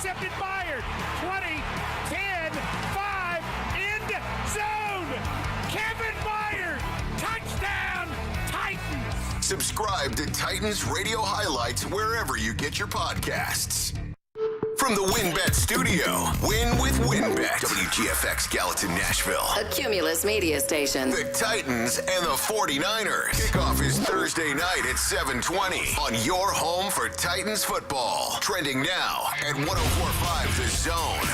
intercepted Byard. 20, 10, 5, end zone. Kevin Byard, touchdown, Titans. Subscribe to Titans Radio Highlights wherever you get your podcasts. From the WinBet studio, win with WinBet. WGFX Gallatin, Nashville. A Cumulus media station. The Titans and the 49ers. Kickoff is Thursday night at 7:20 on your home for Titans football. Trending now at 104.5 The Zone.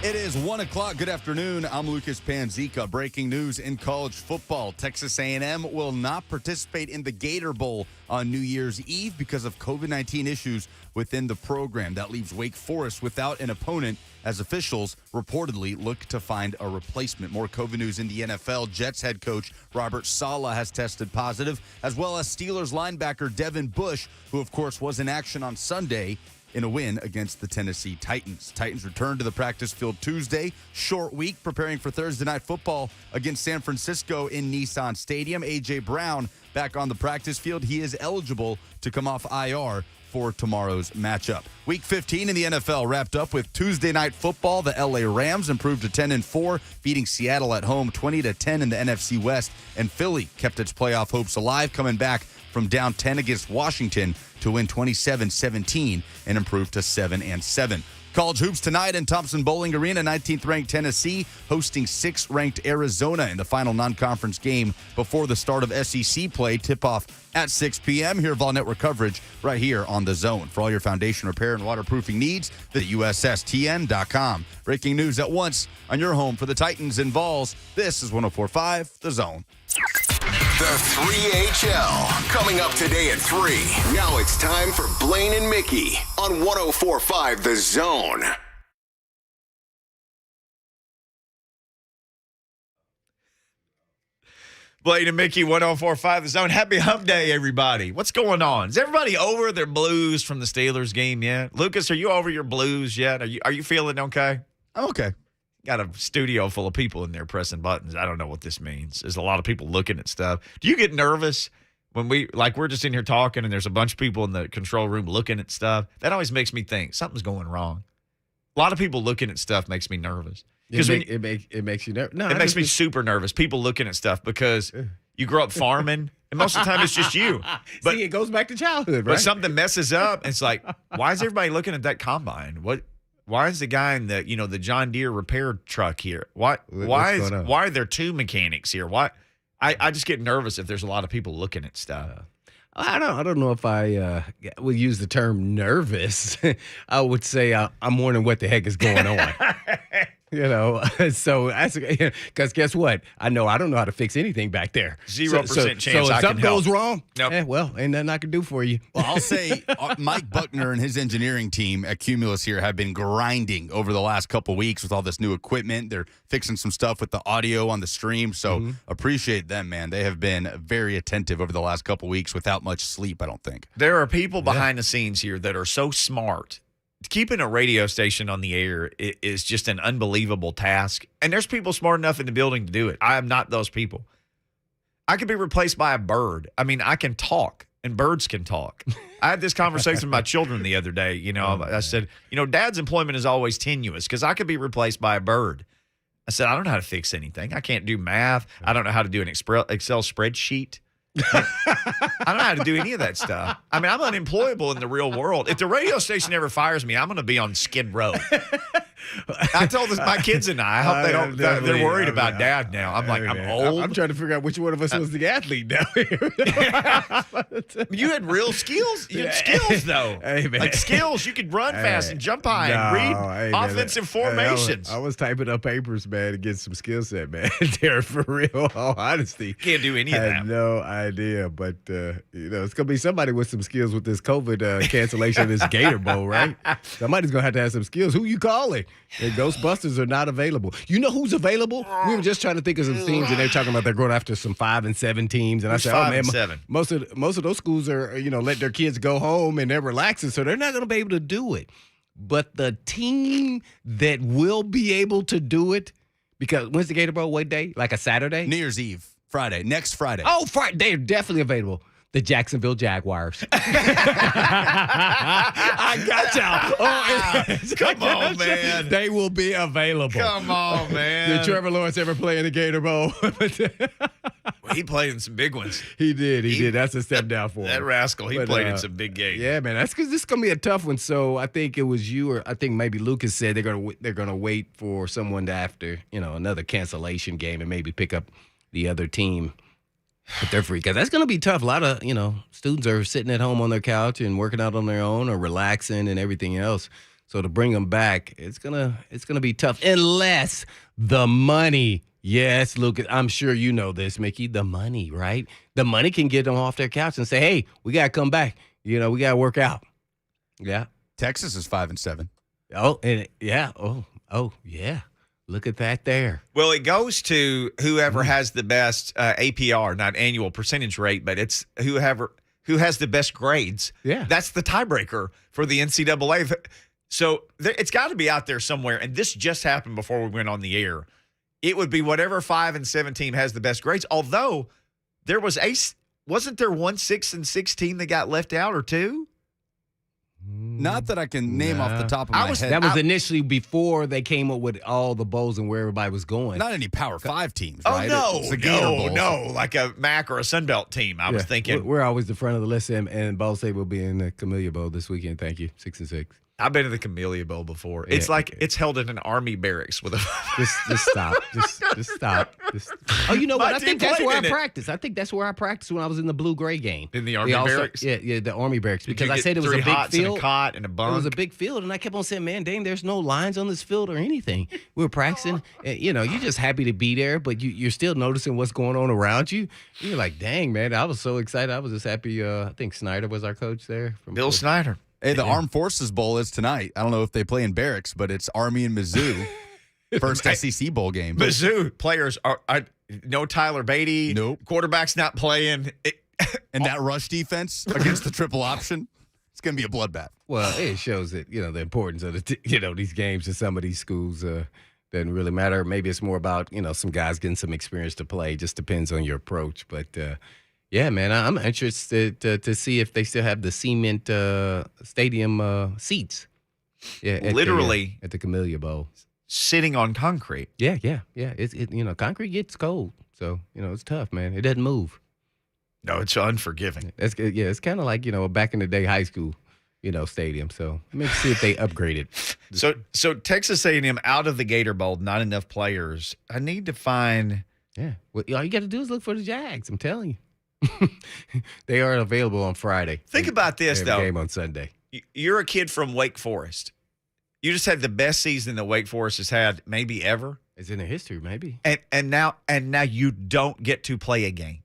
It is 1 o'clock. Good afternoon. I'm Lucas Panzica. Breaking news in college football. Texas A&M will not participate in the Gator Bowl on New Year's Eve because of COVID-19 issues within the program. That leaves Wake Forest without an opponent as officials reportedly look to find a replacement. More COVID news in the NFL. Jets head coach Robert Saleh has tested positive, as well as Steelers linebacker Devin Bush, who, of course, was in action on Sunday in a win against the Tennessee Titans. Titans return to the practice field Tuesday. Short week preparing for Thursday night football against San Francisco in Nissan Stadium. A.J. Brown back on the practice field. He is eligible to come off IR for tomorrow's matchup. Week 15 in the NFL wrapped up with Tuesday night football. The LA Rams improved to 10-4, beating Seattle at home 20-10 in the NFC West. And Philly kept its playoff hopes alive, coming back from down 10 against Washington to win 27-17 and improve to 7-7. College hoops tonight in Thompson Bowling Arena. 19th-ranked Tennessee hosting 6th-ranked Arizona in the final non-conference game before the start of SEC play. Tip-off at 6 p.m. Hear Vol Network coverage right here on The Zone. For all your foundation repair and waterproofing needs, visit USSTN.com. Breaking news at once on your home for the Titans and Vols. This is 104.5 The Zone. The 3HL coming up today at 3. Now it's time for Blaine and Mickey on 104.5 The Zone. Blaine and Mickey, 104.5 The Zone. Happy Hump Day, everybody. What's going on? Is everybody over their blues from the Steelers game yet? Lucas, are you over your blues yet? Are you feeling okay? I'm okay. Got a studio full of people in there pressing buttons. I don't know what this means. There's a lot of people looking at stuff. Do you get nervous when we're just in here talking and there's a bunch of people in the control room looking at stuff? That always makes me think something's going wrong. A lot of people looking at stuff makes me nervous. It makes you nervous. No, it makes me super nervous. People looking at stuff because you grow up farming, and most of the time it's just you. But see, it goes back to childhood, right? But something messes up. It's like, why is everybody looking at that combine? Why is the guy in the John Deere repair truck here? Why are there two mechanics here? Why? I just get nervous if there's a lot of people looking at stuff. I don't know if I would use the term nervous. I would say I'm wondering what the heck is going on. So that's because guess what? I don't know how to fix anything back there. 0% chance so I if can something help. goes wrong, Nope. well, ain't nothing I can do for you. Well, I'll say Mike Buckner and his engineering team at Cumulus here have been grinding over the last couple weeks with all this new equipment. They're fixing some stuff with the audio on the stream, so appreciate them, man. They have been very attentive over the last couple weeks without much sleep, I don't think. There are people behind the scenes here that are so smart. Keeping a radio station on the air is just an unbelievable task. And there's people smart enough in the building to do it. I am not those people. I could be replaced by a bird. I mean, I can talk, and birds can talk. I had this conversation with my children the other day. I said, Dad's employment is always tenuous because I could be replaced by a bird. I said, I don't know how to fix anything. I can't do math. I don't know how to do an Excel spreadsheet. I don't know how to do any of that stuff. I mean, I'm unemployable in the real world. If the radio station ever fires me, I'm going to be on Skid Row. I told my kids and I hope they don't. They're worried about Dad now. I'm like, I'm old. I'm trying to figure out which one of us was the athlete down here. You had real skills. You had skills though. Hey, man. Like skills. You could run fast and jump high and read offensive formations. I was typing up papers, man, to get some skill set, man. There for real. All honesty, can't do any of that. I had no idea, but it's gonna be somebody with some skills with this COVID cancellation of this Gator Bowl, right? Somebody's gonna have some skills. Who you calling? The Ghostbusters are not available. You know who's available? We were just trying to think of some teams, and they're talking about they're going after some 5 and 7 teams. And I said, 5 and 7? Most of those schools are let their kids go home and they're relaxing, so they're not going to be able to do it. But the team that will be able to do it, because when's the Gator Bowl? What day? Like a Saturday? New Year's Eve, Friday, next Friday. Oh, Friday. They're definitely available. The Jacksonville Jaguars. I got y'all. Come on, man. They will be available. Come on, man. Did Trevor Lawrence ever play in the Gator Bowl? Well, he played in some big ones. He did. That's a step down for him. That rascal, he played in some big games. Yeah, man. That's because this is gonna be a tough one. So I think it was you, or I think maybe Lucas said they're gonna wait for someone to after another cancellation game and maybe pick up the other team. But they're free because that's going to be tough. A lot of students are sitting at home on their couch and working out on their own or relaxing and everything else. So to bring them back, it's gonna be tough unless the money. Yes, Lucas, I'm sure you know this, Mickey. The money, right? The money can get them off their couch and say, "Hey, we gotta come back. We gotta work out." Yeah. Texas is 5-7. Oh, and yeah. Oh, yeah. Look at that there. Well, it goes to whoever has the best APR, not annual percentage rate, but it's who has the best grades. Yeah. That's the tiebreaker for the NCAA. So it's got to be out there somewhere. And this just happened before we went on the air. It would be whatever 5-7 team has the best grades. Although wasn't there one 6-16 that got left out or two? Not that I can name off the top of my head. That was initially before they came up with all the bowls and where everybody was going. Not any Power 5 teams, Oh, right? no. It's the Gator Bowl. No. Like a MAC or a Sun Belt team. I was thinking. We're always the front of the list, and Ball State will be in the Camellia Bowl this weekend. Thank you. 6-6. I've been to the Camellia Bowl before. It's like it's held in an Army barracks with a. Just stop. Just stop. Oh, you know what? I think that's where I practiced. I think that's where I practiced when I was in the blue-gray game. In the Army barracks? Yeah, the Army barracks. Did Because you I get said it was a 3 big hots field. and a cot and a bunk? It was a big field, and I kept on saying, man, dang, there's no lines on this field or anything. We were practicing. And, you're just happy to be there, but you're still noticing what's going on around you. You're like, dang, man, I was so excited. I was just happy. I think Snyder was our coach there. Bill Snyder. Hey, the Armed Forces Bowl is tonight. I don't know if they play in barracks, but it's Army and Mizzou. First SEC bowl game. Mizzou players are no Tyler Beatty. Nope. Quarterback's not playing. And that rush defense against the triple option, it's going to be a bloodbath. Well, it shows that, the importance of these games in some of these schools doesn't really matter. Maybe it's more about, some guys getting some experience to play. Just depends on your approach. But, yeah, man, I'm interested to see if they still have the cement stadium seats. Yeah, Literally at the Camellia Bowl. Sitting on concrete. Yeah. It concrete gets cold, so it's tough, man. It doesn't move. No, it's unforgiving. It's kind of like a back in the day high school, stadium. So let's see if they upgrade it. So Texas A&M out of the Gator Bowl, not enough players. I need to find. Yeah, well, all you got to do is look for the Jags. I'm telling you. They are available on Friday. Think about this, they have though. A game on Sunday. You're a kid from Wake Forest. You just had the best season that Wake Forest has had maybe ever. It's in their history, maybe. And now you don't get to play a game.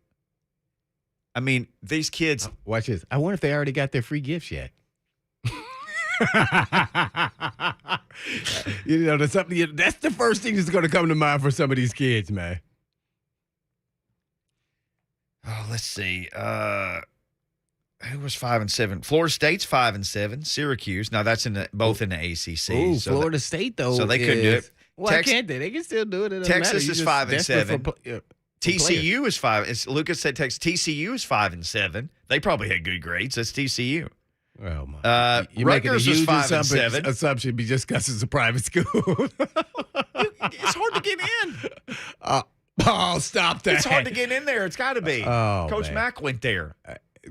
I mean, these kids. Watch this. I wonder if they already got their free gifts yet. That's something. That's the first thing that's going to come to mind for some of these kids, man. Oh, let's see. Who was 5-7? Florida State's 5-7. Syracuse. Now that's both in the ACC. Ooh, so Florida State though. So they couldn't do it. Why can't they? They can still do it. Texas is 5-7. TCU is 5. Lucas said Texas. TCU is 5-7. They probably had good grades. That's TCU. Oh my! You're making a huge assumption just because it's a private school. It's hard to get in. Oh, stop that! It's hard to get in there. It's got to be. Coach Mack went there.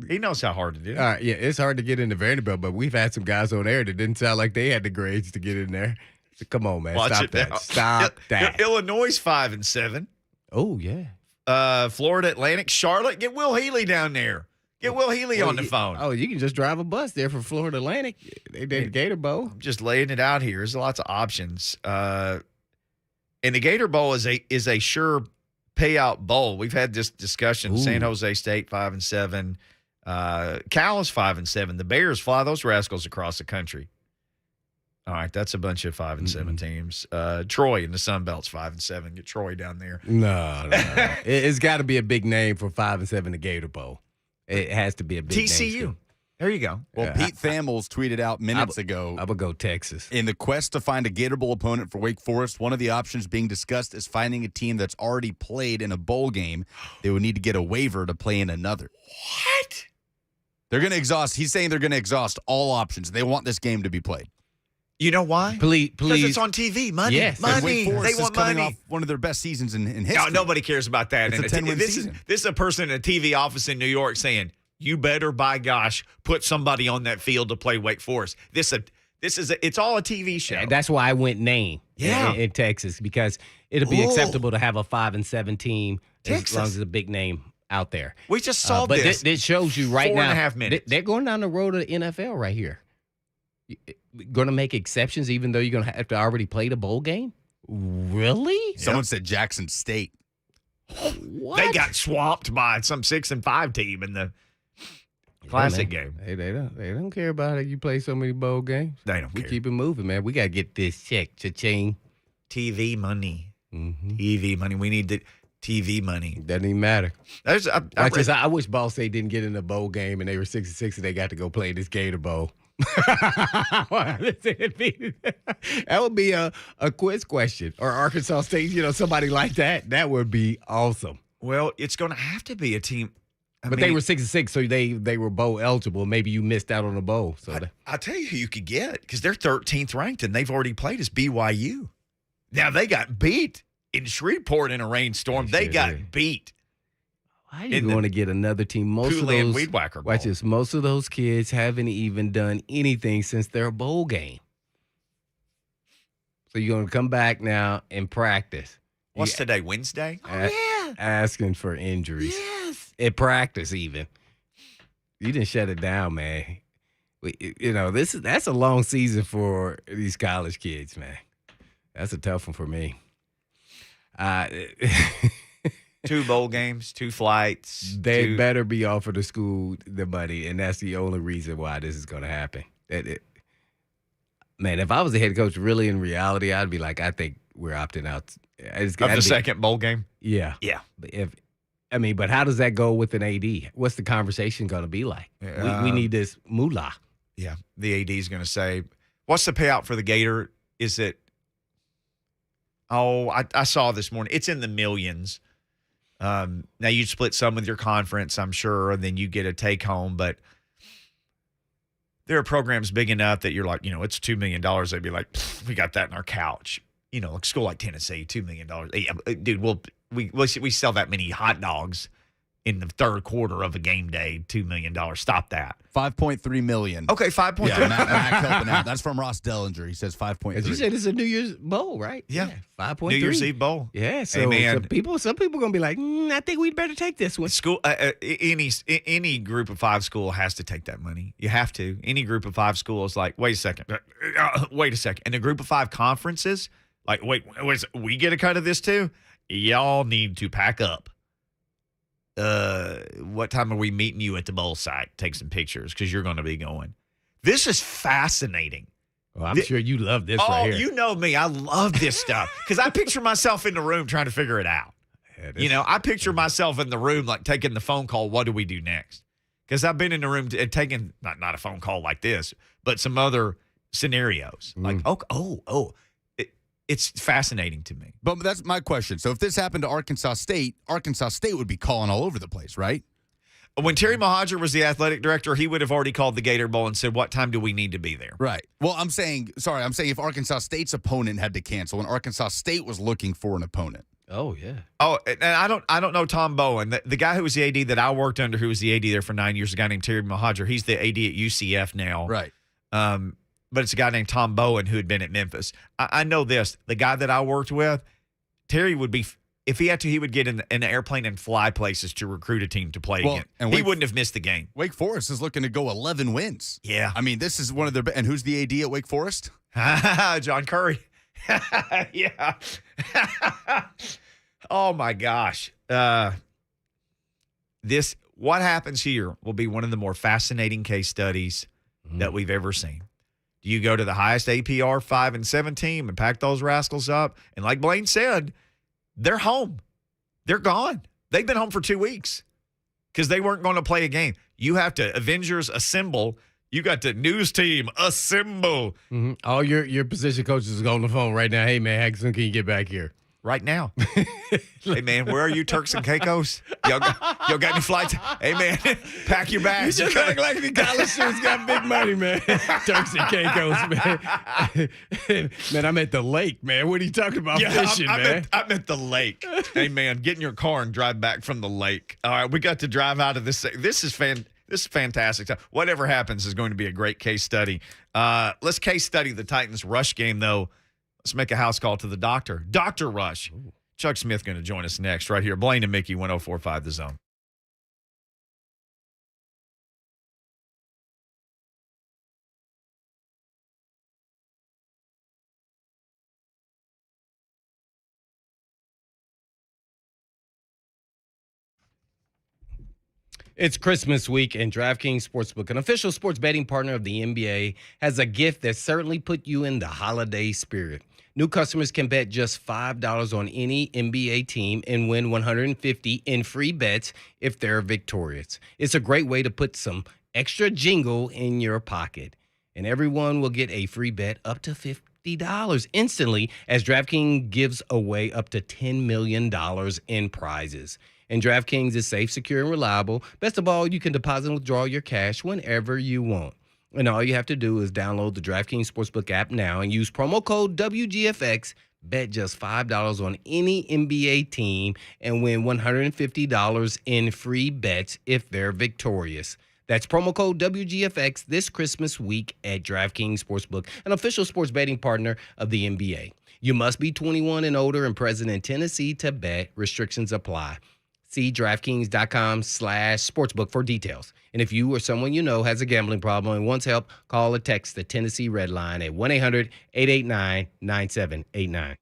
He knows how hard it is. Yeah, it's hard to get into Vanderbilt, but we've had some guys on there that didn't sound like they had the grades to get in there. So come on, man. Stop that. Now. Stop that. Illinois 5-7. Oh, yeah. Florida Atlantic. Charlotte. Get Will Healy down there. Get Will Healy on the phone. Oh, you can just drive a bus there from Florida Atlantic. They did Gator Bowl. I'm just laying it out here. There's lots of options. And the Gator Bowl is a sure payout bowl. We've had this discussion. Ooh. San Jose State 5-7. Cal is 5-7. The Bears fly those rascals across the country. All right, that's a bunch of 5-7 teams. Troy in the Sun Belt's 5-7. Get Troy down there. No. It's got to be a big name for 5-7 the Gator Bowl. It has to be a big TCU. Name. There you go. Well, Pete Thamels tweeted out minutes ago. I would go Texas. In the quest to find a Gator Bowl opponent for Wake Forest, one of the options being discussed is finding a team that's already played in a bowl game. They would need to get a waiver to play in another. What? They're going to exhaust. He's saying they're going to exhaust all options. They want this game to be played. You know why? Please. Because it's on TV. Money. Yes. And Money. Wake Forest They want is coming money. off one of their best seasons in history. No, nobody cares about that. It's a 10-win this season. This is a person in a TV office in New York saying, "You better, by gosh, put somebody on that field to play Wake Forest." It's all a TV show. That's why I went name in Texas, because it'll be acceptable to have a 5-7 team as long as it's a big name out there. We just solved but this. this shows you right 4.5 now. minutes. They're going down the road of the NFL right here. Going to make exceptions, even though you're going to have to already play the bowl game. Really? Someone said Jackson State. What? They got swamped by some 6-5 team in the classic game. Hey, they don't care about it. You play so many bowl games. They don't We care. keep it moving, man. We got to get this check. Cha-ching. TV money. Mm-hmm. TV money. We need the TV money. Doesn't even matter. I I wish Ball State didn't get in the bowl game and they were 6-6 and they got to go play this Gator Bowl. That would be a quiz question. Or Arkansas State, somebody like that. That would be awesome. Well, it's going to have to be a team. But they were 6-6, so they were bowl eligible. Maybe you missed out on the bowl. So I'll tell you who you could get, because they're 13th ranked and they've already played as BYU. Now, they got beat in Shreveport in a rainstorm. They got beat. why do you want to get another team? Most of those Weed Whacker Bowl. Watch this. Most of those kids haven't even done anything since their bowl game. So you're going to come back now and practice. What's today, Wednesday? Asking for injuries. Yes. At practice, even. You didn't shut it down, man. That's a long season for these college kids, man. That's a tough one for me. 2 bowl games, 2 flights. They better be offered the school the money, and that's the only reason why this is going to happen. Man, if I was the head coach, really in reality, I'd be like, I think we're opting out. Of the second bowl game? Yeah. Yeah. But how does that go with an AD? What's the conversation going to be like? We need this moolah. Yeah. The AD is going to say, what's the payout for the Gator? Is it, I saw this morning. It's in the millions. Now, you split some with your conference, I'm sure, and then you get a take home. But there are programs big enough that you're like, it's $2 million. They'd be like, we got that in our couch. Like a school like Tennessee, $2 million. Yeah, dude, we sell that many hot dogs in the third quarter of a game day, $2 million. Stop that. $5.3 million. Okay, 5.3. Yeah, Mac helping out. That's from Ross Dellinger. He says 5.3. As you said, it's a New Year's Bowl, right? Yeah. 5.3. New Year's Eve Bowl. Yeah, so, Hey, man. some people going to be like, I think we'd better take this one. School, any group of 5 school has to take that money. You have to. Any group of 5 schools, like, wait a second. And a group of 5 conferences, like, wait, we get a cut of this too? Y'all need to pack up. What time are we meeting you at the bowl site? Take some pictures, because you're going to be going. This is fascinating. Well, I'm sure you love this right here. You know me. I love this stuff, because I picture myself in the room trying to figure it out. Yeah, I picture myself in the room, like taking the phone call. What do we do next? Because I've been in the room and taking not a phone call like this, but some other scenarios. Like, it's fascinating to me. But that's my question. So if this happened to Arkansas State would be calling all over the place, right? When Terry Mohajir was the athletic director, he would have already called the Gator Bowl and said, what time do we need to be there? Right. Well, I'm saying if Arkansas State's opponent had to cancel and Arkansas State was looking for an opponent. Oh, yeah. Oh, and I don't know Tom Bowen. The guy who was the AD that I worked under, who was the AD there for 9 years, a guy named Terry Mohajir. He's the AD at UCF now. Right. But it's a guy named Tom Bowen who had been at Memphis. I know this. The guy that I worked with, Terry would be, if he had to, he would get in an airplane and fly places to recruit a team to play again. And he wouldn't have missed the game. Wake Forest is looking to go 11 wins. Yeah. I mean, this is one of their and who's the AD at Wake Forest? John Curry. Yeah. Oh, my gosh. What happens here will be one of the more fascinating case studies that we've ever seen. Do you go to the highest APR 5 and 7 team and pack those rascals up? And like Blaine said, they're home. They're gone. They've been home for 2 weeks because they weren't going to play a game. You have to Avengers assemble. You got the news team assemble. Mm-hmm. All your position coaches are on the phone right now. Hey, man, how soon can you get back here? right now. Hey, man, where are you, Turks and Caicos? Y'all got any flights? Hey, man, pack your You bags. just act like the college students got big money, man. Turks and Caicos, man. Man, I'm at the lake, man. What are you talking about fishing, man? I'm at the lake. Hey, man, get in your car and drive back from the lake. All right, we got to drive out of this. This is fantastic. Whatever happens is going to be a great case study. Let's case study the Titans rush game, though. Let's make a house call to the doctor. Dr. Rush. Ooh. Chuck Smith going to join us next right here. Blaine and Mickey, 104.5 The Zone. It's Christmas week, and DraftKings Sportsbook, an official sports betting partner of the NBA, has a gift that certainly put you in the holiday spirit. New customers can bet just $5 on any NBA team and win $150 in free bets if they're victorious. It's a great way to put some extra jingle in your pocket. And everyone will get a free bet up to $50 instantly, as DraftKings gives away up to $10 million in prizes. And DraftKings is safe, secure, and reliable. Best of all, you can deposit and withdraw your cash whenever you want. And all you have to do is download the DraftKings Sportsbook app now and use promo code WGFX. Bet just $5 on any NBA team and win $150 in free bets if they're victorious. That's promo code WGFX this Christmas week at DraftKings Sportsbook, an official sports betting partner of the NBA. You must be 21 and older and present in Tennessee to bet. Restrictions apply. See DraftKings.com/sportsbook for details. And if you or someone you know has a gambling problem and wants help, call or text the Tennessee Red Line at 1-800-889-9789.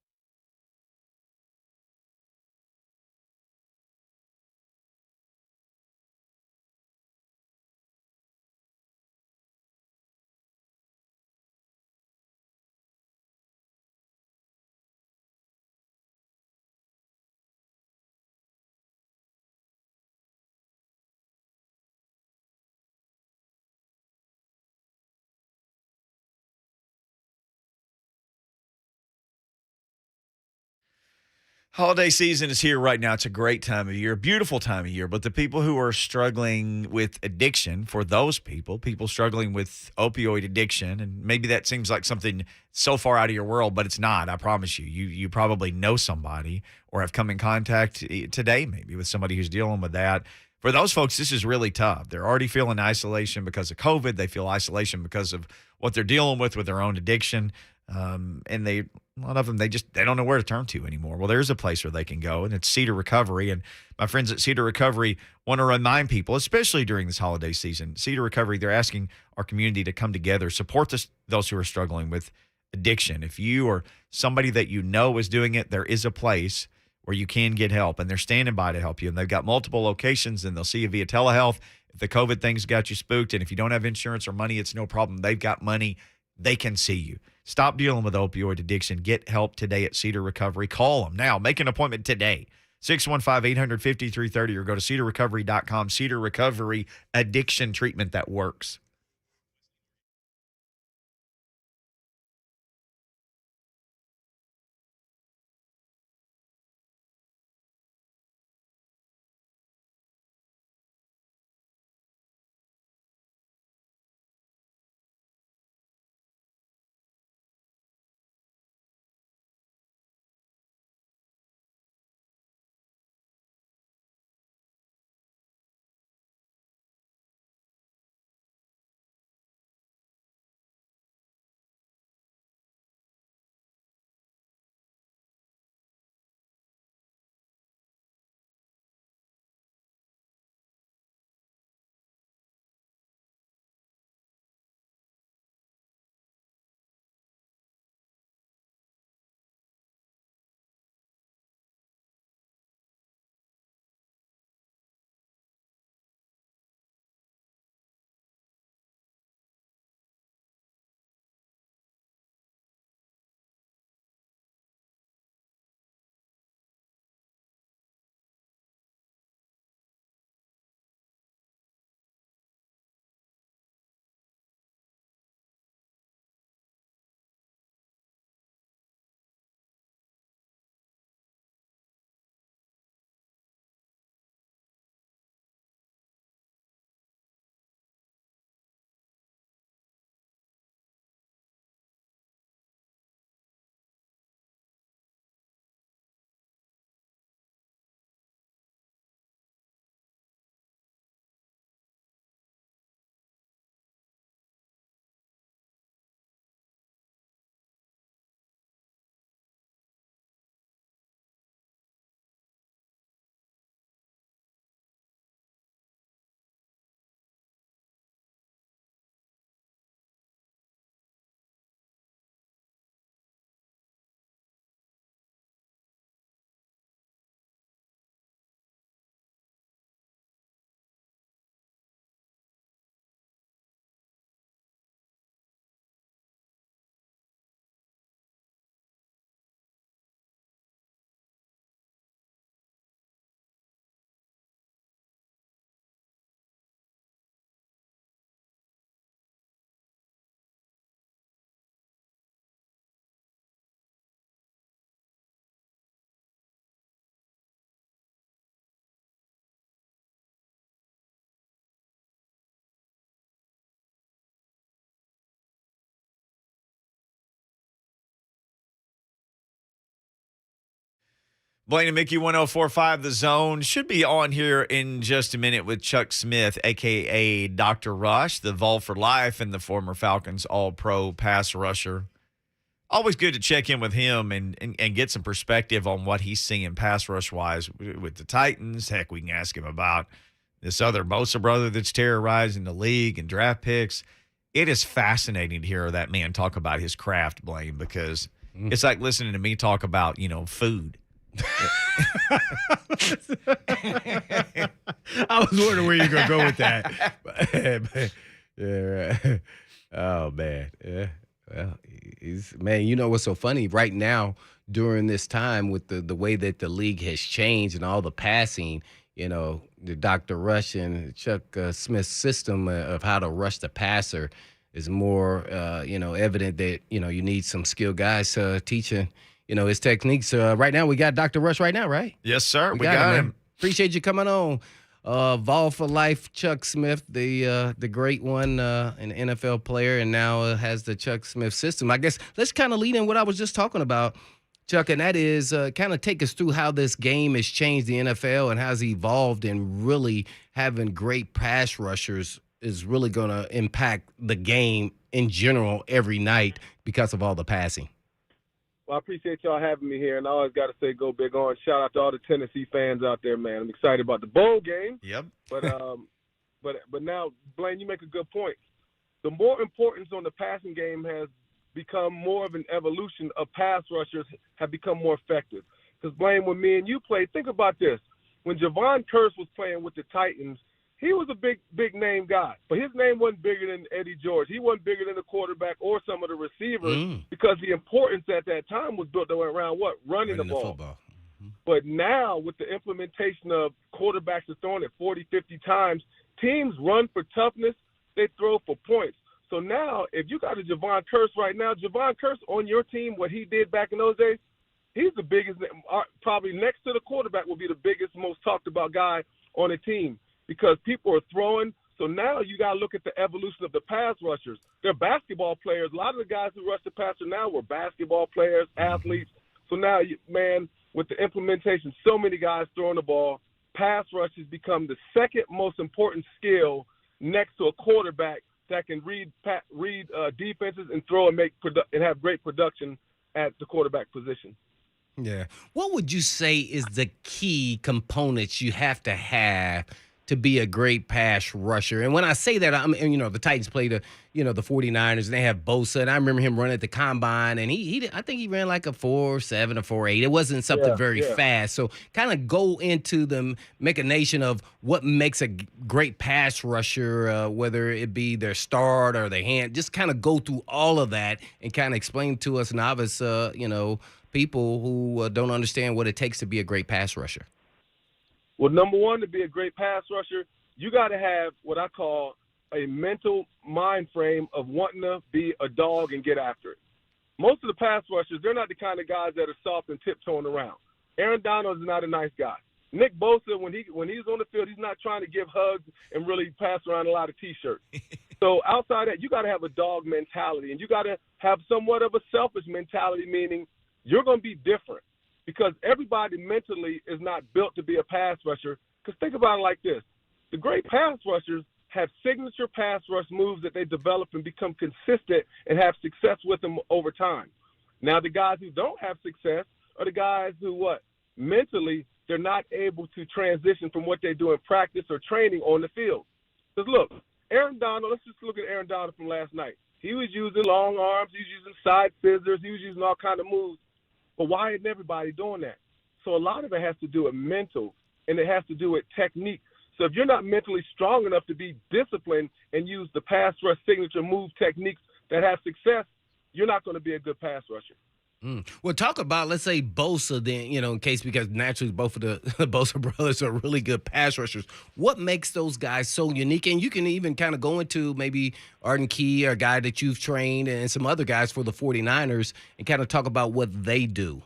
Holiday season is here right now. It's a great time of year, a beautiful time of year. But the people who are struggling with addiction, for those people struggling with opioid addiction, and maybe that seems like something so far out of your world, but it's not. I promise you. You probably know somebody or have come in contact today maybe with somebody who's dealing with that. For those folks, this is really tough. They're already feeling isolation because of COVID. They feel isolation because of what they're dealing with their own addiction. And a lot of them, they don't know where to turn to anymore. Well, there's a place where they can go, and it's Cedar Recovery. And my friends at Cedar Recovery want to remind people, especially during this holiday season, Cedar Recovery, they're asking our community to come together, support those who are struggling with addiction. If you or somebody that you know is doing it, there is a place where you can get help, and they're standing by to help you. And they've got multiple locations, and they'll see you via telehealth. If the COVID thing's got you spooked, and if you don't have insurance or money, it's no problem. They've got money. They can see you. Stop dealing with opioid addiction. Get help today at Cedar Recovery. Call them now. Make an appointment today. 615-800-5330 or go to cedarrecovery.com. Cedar Recovery, addiction treatment that works. Blaine and Mickey 1045 The Zone should be on here in just a minute with Chuck Smith, a.k.a. Dr. Rush, the Vol for Life and the former Falcons All-Pro pass rusher. Always good to check in with him and get some perspective on what he's seeing pass rush-wise with the Titans. Heck, we can ask him about this other Bosa brother that's terrorizing the league and draft picks. It is fascinating to hear that man talk about his craft, Blaine, because it's like listening to me talk about, food. I was wondering where you're going to go with that. Yeah, right. Oh, man. Yeah. Well, you know what's so funny? Right now, during this time, with the way that the league has changed and all the passing, the Dr. Rush and Chuck Smith's system of how to rush the passer is more, evident that, you need some skilled guys teaching, his techniques. Right now, we got Dr. Rush right now, right? Yes, sir. We got him. Appreciate you coming on. Vol for Life, Chuck Smith, the great one, an NFL player, and now has the Chuck Smith system. I guess let's kind of lead in what I was just talking about, Chuck, and that is kind of take us through how this game has changed the NFL and how it's evolved, and really having great pass rushers is really going to impact the game in general every night because of all the passing. Well, I appreciate y'all having me here, and I always got to say go big on. Shout out to all the Tennessee fans out there, man. I'm excited about the bowl game. Yep. But now, Blaine, you make a good point. The more importance on the passing game has become more of an evolution of pass rushers have become more effective. Because, Blaine, when me and you played, think about this. When Javon Curse was playing with the Titans, he was a big name guy, but his name wasn't bigger than Eddie George. He wasn't bigger than the quarterback or some of the receivers because the importance at that time was built around what? Running the ball. Mm-hmm. But now with the implementation of quarterbacks are throwing it 40, 50 times, teams run for toughness, they throw for points. So now if you got a Javon Curse right now, Javon Curse on your team, what he did back in those days, he's the biggest, probably next to the quarterback will be the biggest, most talked about guy on the team. Because people are throwing. So now you got to look at the evolution of the pass rushers. They're basketball players. A lot of the guys who rush the passer now were basketball players, athletes. So now, man, with the implementation, so many guys throwing the ball, pass rush has become the second most important skill next to a quarterback that can read defenses and throw and and have great production at the quarterback position. Yeah. What would you say is the key components you have to be a great pass rusher? And when I say that, the Titans play the 49ers, and they have Bosa, and I remember him running at the combine, and I think he ran like a 4.7 or 4.8. It wasn't something very fast. So kind of go into the machination of what makes a great pass rusher, whether it be their start or their hand. Just kind of go through all of that and kind of explain to us novice, people who don't understand what it takes to be a great pass rusher. Well, number one, to be a great pass rusher, you got to have what I call a mental mind frame of wanting to be a dog and get after it. Most of the pass rushers, they're not the kind of guys that are soft and tiptoeing around. Aaron Donald is not a nice guy. Nick Bosa, when he's on the field, he's not trying to give hugs and really pass around a lot of T-shirts. So outside that, you got to have a dog mentality, and you got to have somewhat of a selfish mentality, meaning you're going to be different. Because everybody mentally is not built to be a pass rusher. Because think about it like this. The great pass rushers have signature pass rush moves that they develop and become consistent and have success with them over time. Now, the guys who don't have success are the guys who, mentally, they're not able to transition from what they do in practice or training on the field. Because, look, Aaron Donald, let's just look at Aaron Donald from last night. He was using long arms. He was using side scissors. He was using all kind of moves. But why isn't everybody doing that? So a lot of it has to do with mental, and it has to do with technique. So if you're not mentally strong enough to be disciplined and use the pass rush signature move techniques that have success, you're not going to be a good pass rusher. Well, talk about, let's say, Bosa then, in case, because naturally both of the Bosa brothers are really good pass rushers. What makes those guys so unique? And you can even kind of go into maybe Arden Key, a guy that you've trained, and some other guys for the 49ers, and kind of talk about what they do.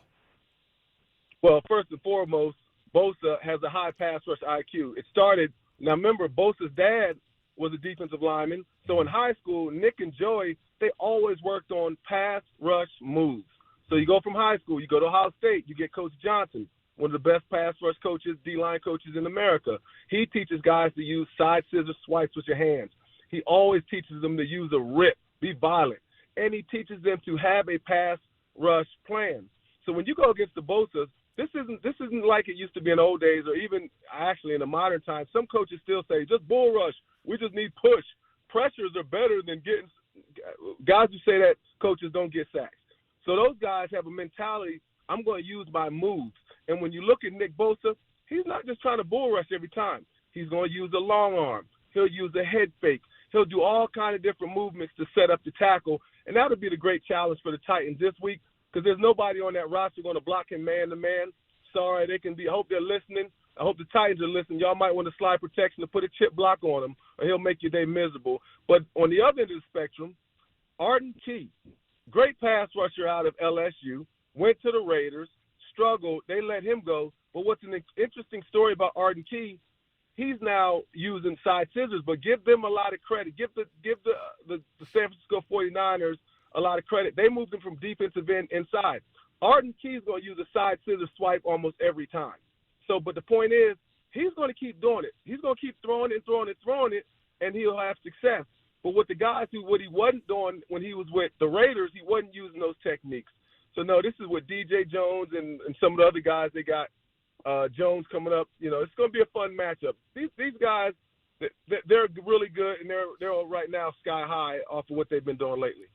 Well, first and foremost, Bosa has a high pass rush IQ. It started, now remember, Bosa's dad was a defensive lineman. So in high school, Nick and Joey, they always worked on pass rush moves. So you go from high school, you go to Ohio State, you get Coach Johnson. one of the best pass rush coaches, D-line coaches in America. He teaches guys to use side scissor swipes with your hands. He always teaches them to use a rip, be violent. And he teaches them to have a pass rush plan. So when you go against the Bosa's, this isn't like it used to be in the old days, or even actually in the modern times. Some coaches still say, just bull rush. We just need push. Pressures are better than getting – guys who say that coaches don't get sacks. So those guys have a mentality, I'm going to use my moves. And when you look at Nick Bosa, he's not just trying to bull rush every time. He's going to use a long arm. He'll use a head fake. He'll do all kind of different movements to set up the tackle. And that would be the great challenge for the Titans this week, because there's nobody on that roster going to block him man-to-man. Sorry, they can be. I hope they're listening. I hope the Titans are listening. Y'all might want to slide protection to put a chip block on him, or he'll make your day miserable. But on the other end of the spectrum, Arden Key, great pass rusher out of LSU, went to the Raiders, struggled. They let him go. But what's an interesting story about Arden Key, he's now using side scissors, but give them a lot of credit. Give the San Francisco 49ers a lot of credit. They moved him from defensive end inside. Arden Key's going to use a side scissor swipe almost every time. So, but the point is, he's going to keep doing it. He's going to keep throwing it, and he'll have success. But with the guys what he wasn't doing when he was with the Raiders, he wasn't using those techniques. So, no, this is with DJ Jones and some of the other guys. They got Jones coming up. You know, it's going to be a fun matchup. These guys, they're really good, and they're right now sky high off of what they've been doing lately.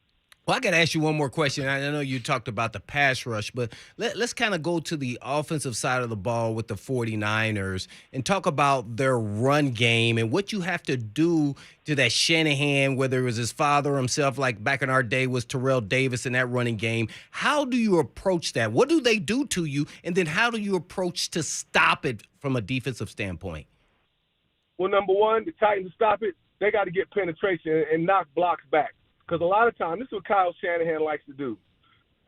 Well, I got to ask you one more question. I know you talked about the pass rush, but let's kind of go to the offensive side of the ball with the 49ers and talk about their run game and what you have to do to that Shanahan, whether it was his father or himself, like back in our day was Terrell Davis in that running game. How do you approach that? What do they do to you? And then how do you approach to stop it from a defensive standpoint? Well, number one, the Titans to stop it, they got to get penetration and knock blocks back. Because a lot of times, this is what Kyle Shanahan likes to do.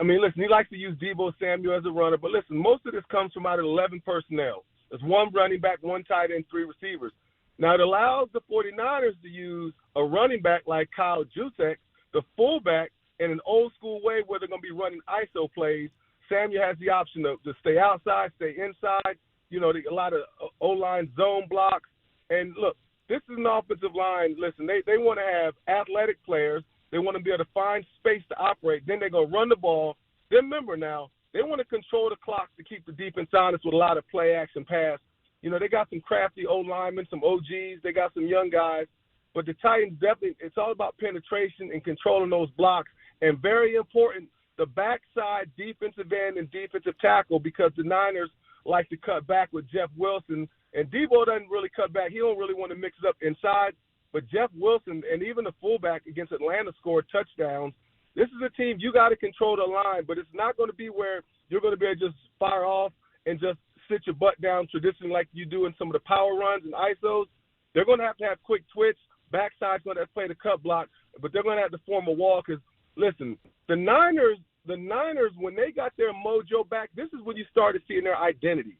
I mean, listen, he likes to use Deebo Samuel as a runner, but listen, most of this comes from out of 11 personnel. There's one running back, one tight end, 3 receivers. Now, it allows the 49ers to use a running back like Kyle Juszczyk, the fullback, in an old-school way where they're going to be running ISO plays. Samuel has the option to stay outside, stay inside, you know, a lot of O-line zone blocks. And, look, this is an offensive line. Listen, they want to have athletic players. They want to be able to find space to operate. Then they're going to run the ball. Then remember now, they want to control the clock to keep the defense honest with a lot of play-action pass. You know, they got some crafty O-linemen, some OGs. They got some young guys. But the Titans definitely, it's all about penetration and controlling those blocks. And very important, the backside defensive end and defensive tackle, because the Niners like to cut back with Jeff Wilson. And Deebo doesn't really cut back. He don't really want to mix it up inside. But Jeff Wilson and even the fullback against Atlanta scored touchdowns. This is a team you got to control the line, but it's not going to be where you're going to be able to just fire off and just sit your butt down traditionally like you do in some of the power runs and ISOs. They're going to have quick twitch. Backside's going to have to play the cut block, but they're going to have to form a wall because, listen, the Niners, when they got their mojo back, this is when you started seeing their identity.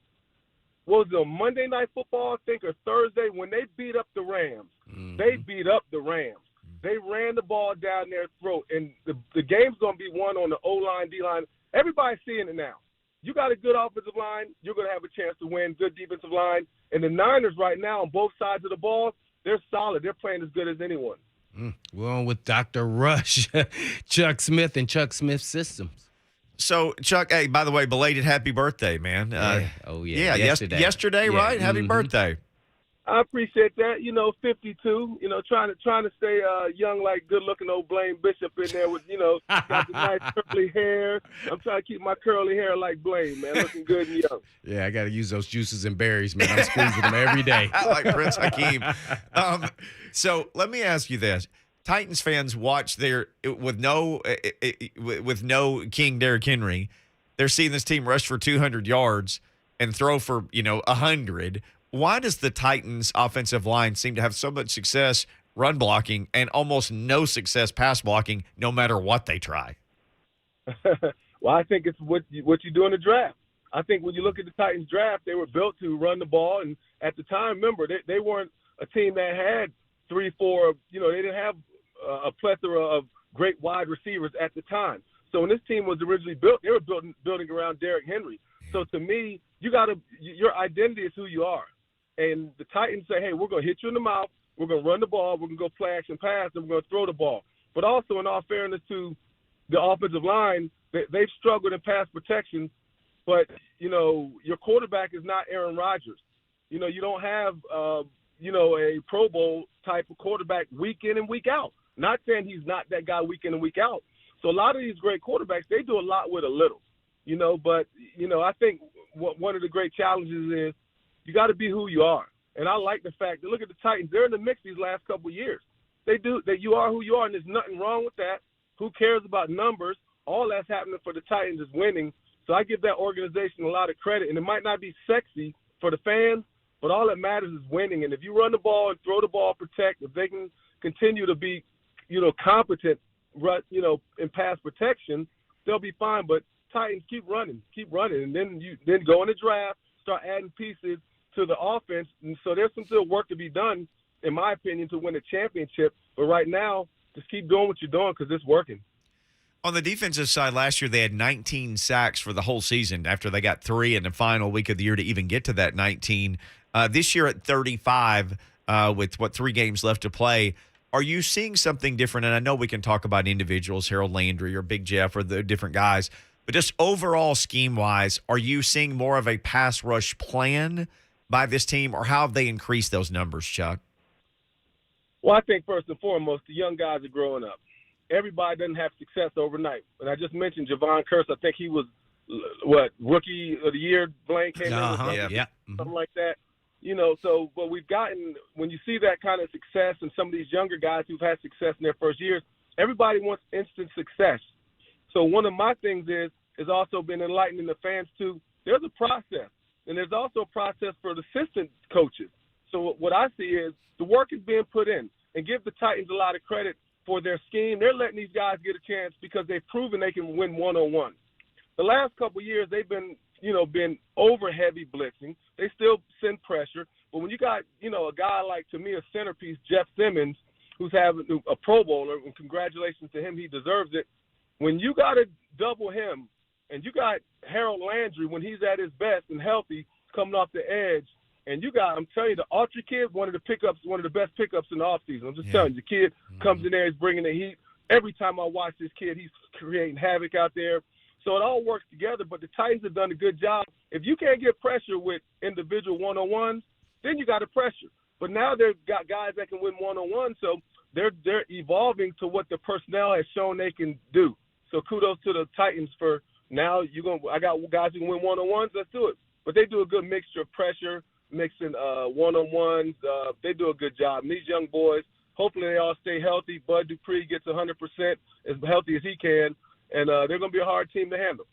What was it, on Monday Night Football, I think, or Thursday, when they beat up the Rams? Mm-hmm. They beat up the Rams. They ran the ball down their throat, and the game's going to be won on the O-line, D-line. Everybody's seeing it now. You got a good offensive line, you're going to have a chance to win, good defensive line. And the Niners right now on both sides of the ball, they're solid. They're playing as good as anyone. We're on with Dr. Rush, Chuck Smith, and Chuck Smith Systems. So, Chuck, hey, by the way, belated happy birthday, man. Yesterday, right? Happy birthday. I appreciate that. 52, trying to stay young like good-looking old Blaine Bishop in there with, got the nice curly hair. I'm trying to keep my curly hair like Blaine, man, looking good and young. Yeah, I got to use those juices and berries, man. I'm squeezing them every day. Like Prince Hakeem. So let me ask you this. Titans fans watch with no King Derrick Henry. They're seeing this team rush for 200 yards and throw for 100. Why does the Titans' offensive line seem to have so much success run blocking and almost no success pass blocking, no matter what they try? Well, I think it's what you do in the draft. I think when you look at the Titans draft, they were built to run the ball, and at the time, remember, they weren't a team that had 3-4. They didn't have a plethora of great wide receivers at the time. So when this team was originally built, they were building around Derrick Henry. So to me, your identity is who you are. And the Titans say, hey, we're going to hit you in the mouth, we're going to run the ball, we're going to go play action pass, and we're going to throw the ball. But also, in all fairness to the offensive line, they've struggled in pass protection. But, your quarterback is not Aaron Rodgers. You don't have, a Pro Bowl type of quarterback week in and week out. Not saying he's not that guy week in and week out. So a lot of these great quarterbacks, they do a lot with a little, But, I think one of the great challenges is you got to be who you are. And I like the fact that, look at the Titans. They're in the mix these last couple of years. They do that. You are who you are, and there's nothing wrong with that. Who cares about numbers? All that's happening for the Titans is winning. So I give that organization a lot of credit. And it might not be sexy for the fans, but all that matters is winning. And if you run the ball and throw the ball, protect, if they can continue to be, competent, in pass protection, they'll be fine. But Titans keep running, and then go in the draft, start adding pieces to the offense. And so there's some still work to be done, in my opinion, to win a championship. But right now, just keep doing what you're doing because it's working. On the defensive side, last year they had 19 sacks for the whole season after they got 3 in the final week of the year to even get to that 19. This year at 35 with, 3 games left to play, are you seeing something different? And I know we can talk about individuals, Harold Landry or Big Jeff or the different guys, but just overall scheme-wise, are you seeing more of a pass rush plan by this team, or how have they increased those numbers, Chuck? Well, I think first and foremost, the young guys are growing up. Everybody doesn't have success overnight. And I just mentioned Javon Curse. I think he was, rookie of the year, Blaine came in with something like that. But we've gotten, when you see that kind of success and some of these younger guys who've had success in their first years, everybody wants instant success. So one of my things is also been enlightening the fans too. There's a process, and there's also a process for the assistant coaches. So what I see is the work is being put in, and give the Titans a lot of credit for their scheme. They're letting these guys get a chance because they've proven they can win one-on-one. The last couple of years, they've been over heavy blitzing. They still send pressure. But when you got, a guy like, to me, a centerpiece, Jeff Simmons, who's having a Pro Bowler, and congratulations to him, he deserves it. When you got to double him, and you got Harold Landry when he's at his best and healthy coming off the edge, and you got, I'm telling you, the Autry kid, one of the best pickups in the offseason. I'm just telling you, the kid comes in there, he's bringing the heat. Every time I watch this kid, he's creating havoc out there. So it all works together, but the Titans have done a good job. If you can't get pressure with individual one-on-ones, then you got to pressure. But now they've got guys that can win one-on-one, so they're evolving to what the personnel has shown they can do. So kudos to the Titans for now. I got guys who can win one-on-ones. Let's do it. But they do a good mixture of pressure, mixing one-on-ones. They do a good job. And these young boys, hopefully they all stay healthy. Bud Dupree gets 100% as healthy as he can. And they're going to be a hard team to handle.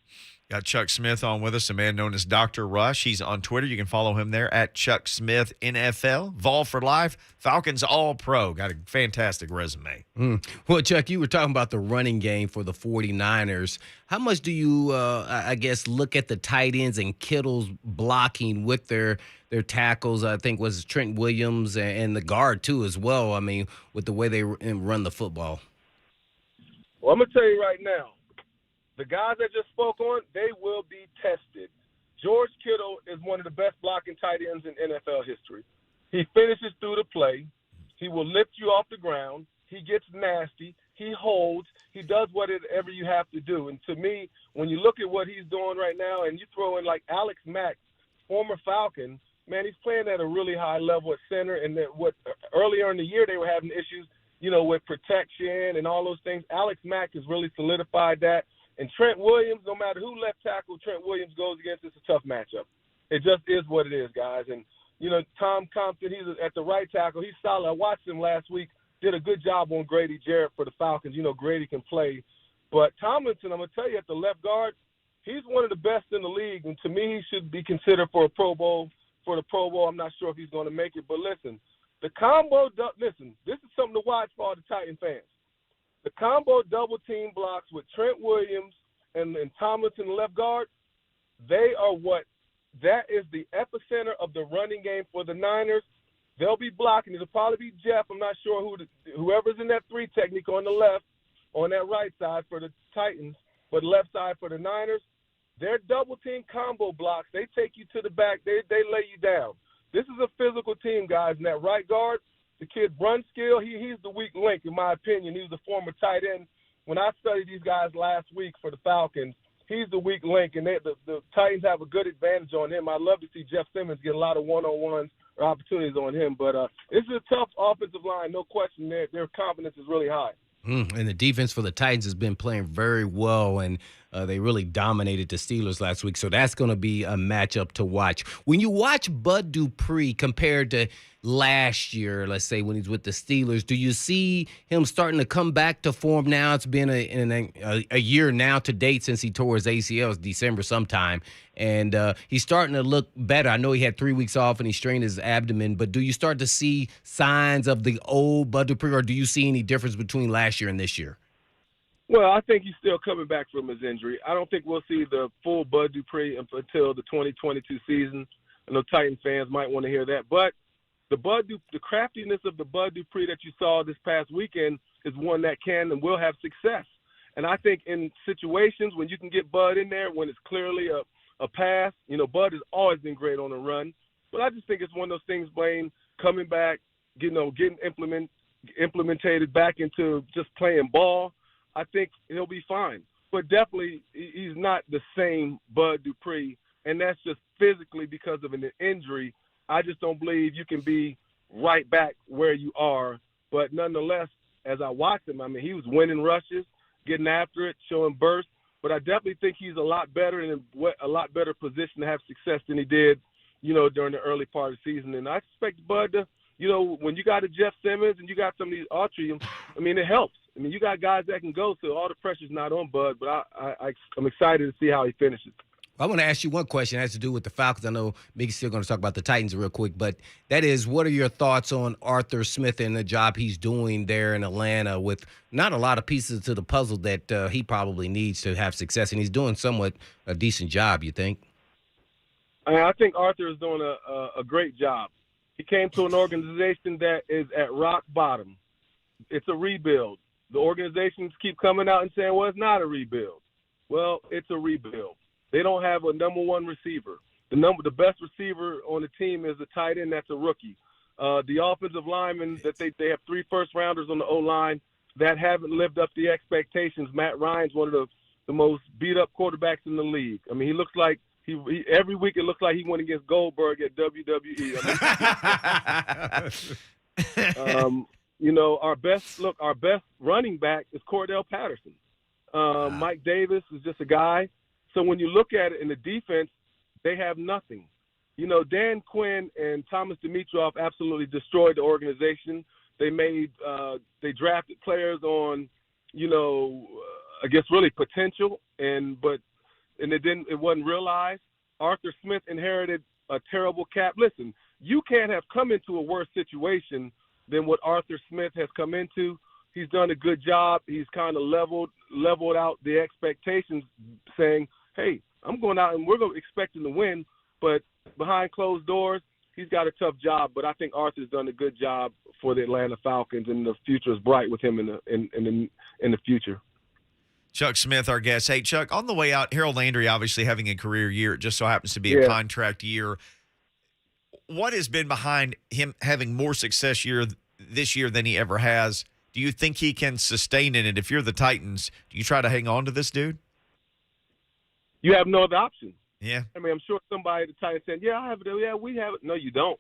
Got Chuck Smith on with us, a man known as Dr. Rush. He's on Twitter. You can follow him there at Chuck Smith NFL. Vol for life. Falcons All-Pro. Got a fantastic resume. Well, Chuck, you were talking about the running game for the 49ers. How much do you, look at the tight ends and Kittle's blocking with their tackles? I think was Trent Williams and the guard, too, as well. I mean, with the way they run the football. Well, I'm going to tell you right now, the guys I just spoke on, they will be tested. George Kittle is one of the best blocking tight ends in NFL history. He finishes through the play. He will lift you off the ground. He gets nasty. He holds. He does whatever you have to do. And to me, when you look at what he's doing right now and you throw in like Alex Mack, former Falcon, man, he's playing at a really high level at center. And earlier in the year they were having issues, with protection and all those things. Alex Mack has really solidified that. And Trent Williams, no matter who left tackle Trent Williams goes against, it's a tough matchup. It just is what it is, guys. And, Tom Compton, he's at the right tackle. He's solid. I watched him last week. Did a good job on Grady Jarrett for the Falcons. Grady can play. But Tomlinson, I'm going to tell you, at the left guard, he's one of the best in the league. And to me, he should be considered for the Pro Bowl. I'm not sure if he's going to make it. But listen, the combo, this is something to watch for all the Titan fans. The combo double team blocks with Trent Williams and Tomlinson left guard, that is the epicenter of the running game for the Niners. They'll be blocking. It'll probably be Jeff. I'm not sure whoever's in that 3 technique on the left, on that right side for the Titans But left side for the Niners, their double team combo blocks, they take you to the back. They lay you down. This is a physical team, guys. And that right guard, the kid run skill, he's the weak link, in my opinion. He was a former tight end. When I studied these guys last week for the Falcons, he's the weak link, and the Titans have a good advantage on him. I'd love to see Jeff Simmons get a lot of one-on-ones or opportunities on him. But this is a tough offensive line, no question. Their confidence is really high. And the defense for the Titans has been playing very well, and they really dominated the Steelers last week. So that's going to be a matchup to watch. When you watch Bud Dupree compared to last year, let's say when he's with the Steelers, do you see him starting to come back to form now? It's been a year now to date since he tore his ACL, December sometime, and he's starting to look better. I know he had 3 weeks off and he strained his abdomen, but do you start to see signs of the old Bud Dupree, or do you see any difference between last year and this year? Well, I think he's still coming back from his injury. I don't think we'll see the full Bud Dupree until the 2022 season. I know Titan fans might want to hear that, but the craftiness of the Bud Dupree that you saw this past weekend is one that can and will have success. And I think in situations when you can get Bud in there, when it's clearly a pass, Bud has always been great on the run. But I just think it's one of those things, Blaine, coming back, getting implemented back into just playing ball. I think he'll be fine. But definitely he's not the same Bud Dupree, and that's just physically because of an injury. I just don't believe you can be right back where you are. But nonetheless, as I watched him, he was winning rushes, getting after it, showing burst. But I definitely think he's a lot better and in a lot better position to have success than he did, during the early part of the season. And I expect Bud to, when you got a Jeff Simmons and you got some of these Autry, it helps. You got guys that can go, so all the pressure's not on Bud. But I'm excited to see how he finishes. I want to ask you one question that has to do with the Falcons. I know Mickey's still going to talk about the Titans real quick, but that is, what are your thoughts on Arthur Smith and the job he's doing there in Atlanta with not a lot of pieces to the puzzle that he probably needs to have success, and he's doing somewhat a decent job, you think? I think Arthur is doing a great job. He came to an organization that is at rock bottom. It's a rebuild. The organizations keep coming out and saying, well, it's not a rebuild. Well, it's a rebuild. They don't have a number one receiver. The best receiver on the team is a tight end that's a rookie. The offensive linemen that they have 3 first-rounders on the O-line that haven't lived up to the expectations. Matt Ryan's one of the most beat-up quarterbacks in the league. He looks like he every week it looks like he went against Goldberg at WWE. Our best running back is Cordell Patterson. Mike Davis is just a guy. So when you look at it in the defense, they have nothing. Dan Quinn and Thomas Dimitroff absolutely destroyed the organization. They drafted players on, I guess really potential, but it wasn't realized. Arthur Smith inherited a terrible cap. Listen, you can't have come into a worse situation than what Arthur Smith has come into. He's done a good job. He's kind of leveled out the expectations, saying, hey, I'm going out and we're expecting to win, but behind closed doors, he's got a tough job. But I think Arthur's done a good job for the Atlanta Falcons, and the future is bright with him in the future. Chuck Smith, our guest. Hey, Chuck, on the way out, Harold Landry obviously having a career year. It just so happens to be a contract year. What has been behind him having more success this year than he ever has? Do you think he can sustain it? And if you're the Titans, do you try to hang on to this dude? You have no other option. Yeah. I'm sure somebody at the Titans said, yeah, I have it. Yeah, we have it. No, you don't.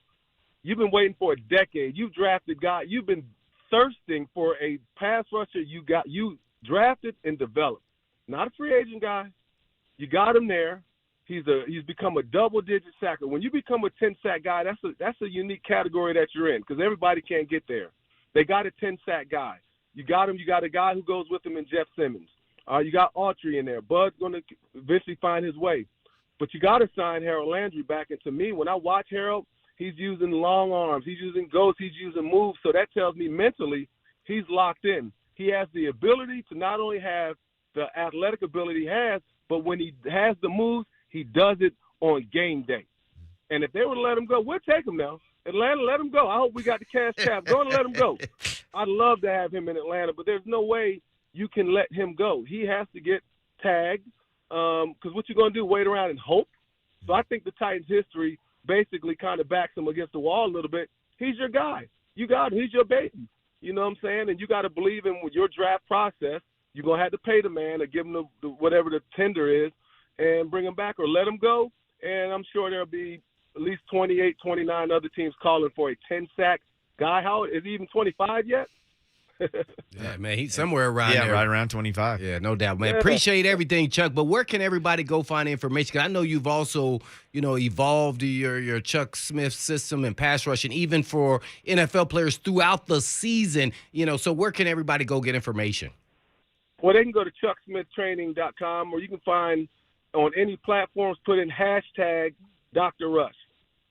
You've been waiting for a decade. You've drafted guys. You've been thirsting for a pass rusher. You drafted and developed. Not a free agent guy. You got him there. He's become a double-digit sacker. When you become a 10-sack guy, that's a unique category that you're in, because everybody can't get there. They got a 10-sack guy. You got him. You got a guy who goes with him in Jeff Simmons. You got Autry in there. Bud's going to eventually find his way. But you got to sign Harold Landry back. And to me, when I watch Harold, he's using long arms. He's using ghosts. He's using moves. So that tells me mentally he's locked in. He has the ability to not only have the athletic ability he has, but when he has the moves, he does it on game day. And if they were to let him go, we'll take him now. Atlanta, let him go. I hope we got the cash cap. Go and let him go. I'd love to have him in Atlanta, but there's no way you can let him go. He has to get tag, because what you going to do, wait around and hope? So I think the Titans' history basically kind of backs him against the wall a little bit. He's your guy. You got him. He's your baby. You know what I'm saying? And you got to believe in your draft process. You're going to have to pay the man or give him the whatever the tender is and bring him back or let him go. And I'm sure there'll be at least 28, 29 other teams calling for a 10-sack guy. How is he even 25 yet? Yeah, man, he's somewhere around there. Yeah, right around 25. Yeah, no doubt, man. Yeah. Appreciate everything, Chuck. But where can everybody go find information? Because I know you've also, evolved your Chuck Smith system and pass rushing, even for NFL players throughout the season. So where can everybody go get information? Well, they can go to chucksmithtraining.com, or you can find on any platforms, put in hashtag Dr. Rush.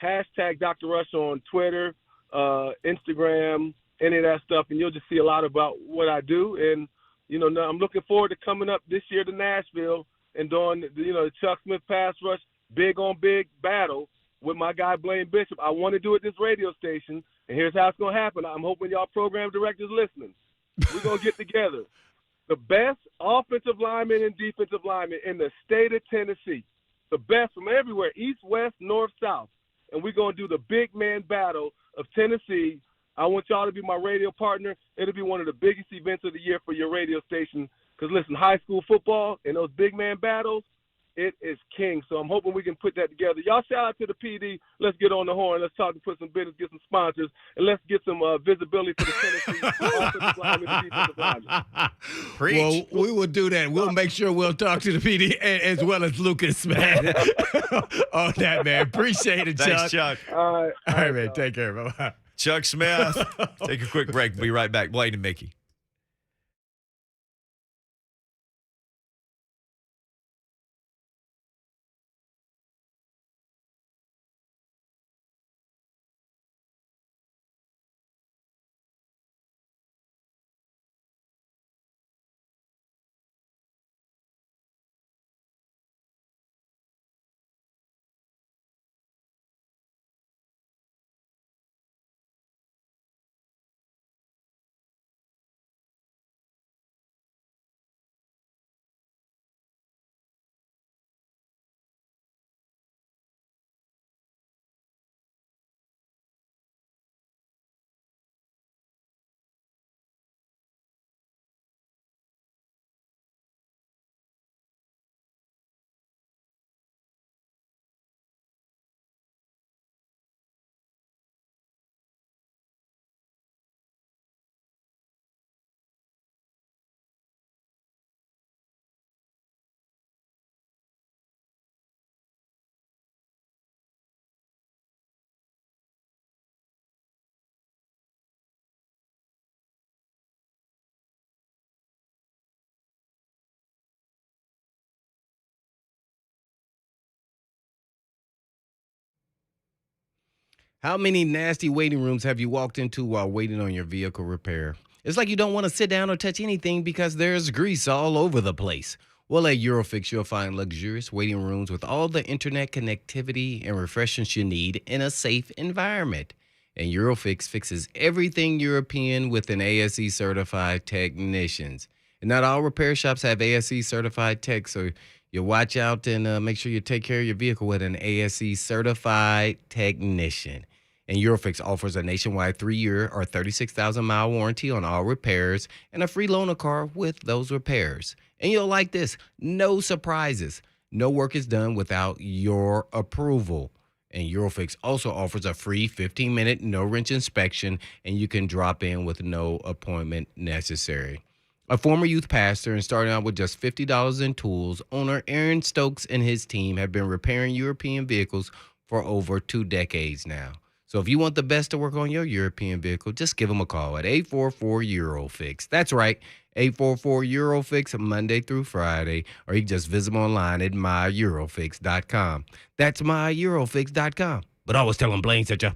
Hashtag Dr. Rush on Twitter, Instagram, any of that stuff, and you'll just see a lot about what I do. And, I'm looking forward to coming up this year to Nashville and doing, the Chuck Smith pass rush, big on big battle with my guy Blaine Bishop. I want to do it at this radio station, and here's how it's going to happen. I'm hoping y'all program directors listening. We're going to get together. The best offensive linemen and defensive linemen in the state of Tennessee, the best from everywhere, east, west, north, south. And we're going to do the big man battle of Tennessee. I want y'all to be my radio partner. It'll be one of the biggest events of the year for your radio station. Because, listen, high school football and those big man battles, it is king. So I'm hoping we can put that together. Y'all shout out to the PD. Let's get on the horn. Let's talk and put some business, get some sponsors, and let's get some visibility for the Tennessee offensive linemen and defensive linemen. Preach. Well, we will do that. We'll make sure we'll talk to the PD as well as Lucas, man, on that, man. Appreciate it, Chuck. Thanks, Chuck. All All right, man. Take care. Bye-bye. Chuck Smith. Take a quick break. We'll be right back. Blaine and Mickey. How many nasty waiting rooms have you walked into while waiting on your vehicle repair? It's like you don't want to sit down or touch anything because there's grease all over the place. Well, at Eurofix, you'll find luxurious waiting rooms with all the internet connectivity and refreshments you need in a safe environment. And Eurofix fixes everything European with an ASE certified technicians. And not all repair shops have ASE certified techs, so you watch out and make sure you take care of your vehicle with an ASE certified technician. And Eurofix offers a nationwide 3-year or 36,000-mile warranty on all repairs and a free loaner car with those repairs. And you'll like this: no surprises. No work is done without your approval. And Eurofix also offers a free 15-minute no-wrench inspection, and you can drop in with no appointment necessary. A former youth pastor and starting out with just $50 in tools, owner Aaron Stokes and his team have been repairing European vehicles for over 2 decades now. So if you want the best to work on your European vehicle, just give them a call at 844-EUROFIX. That's right, 844-EUROFIX, Monday through Friday, or you can just visit them online at myeurofix.com. That's myeurofix.com. But always tell them Blaine said ya.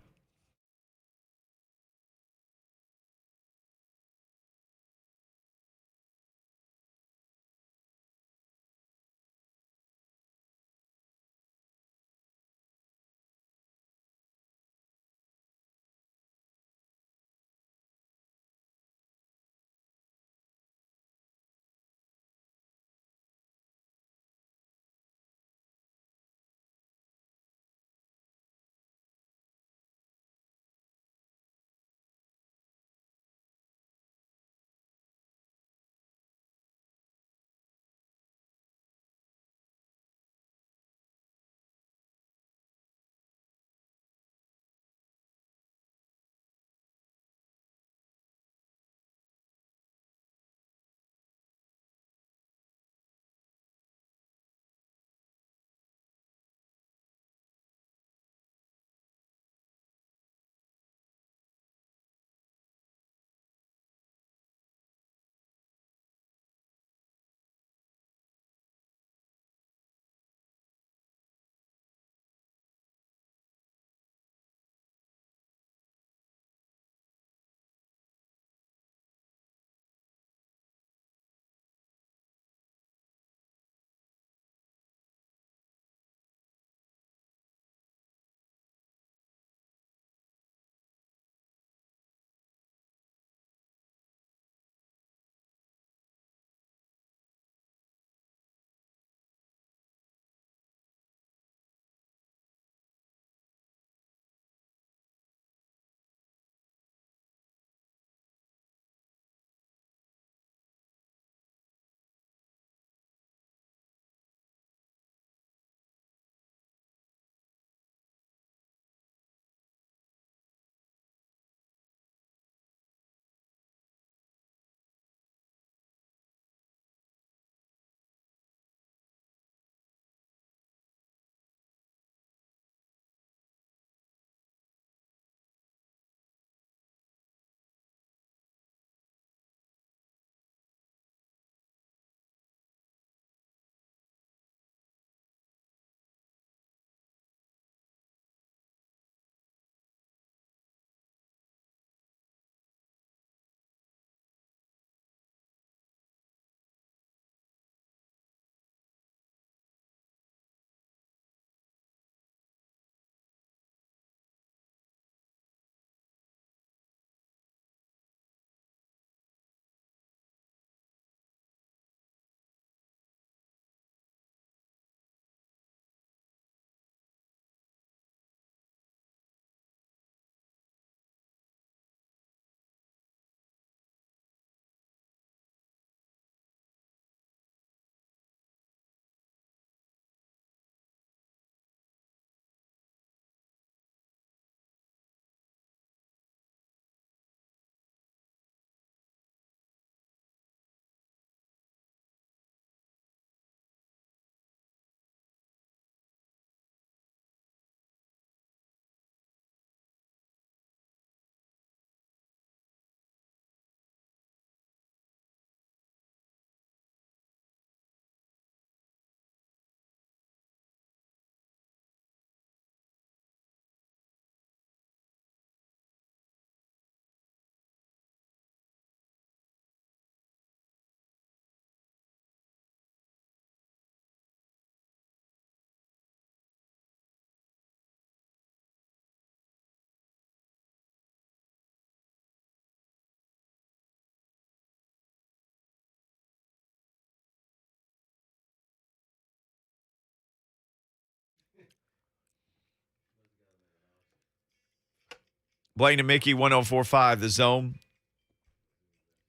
Blaine and Mickey, 104.5 The Zone.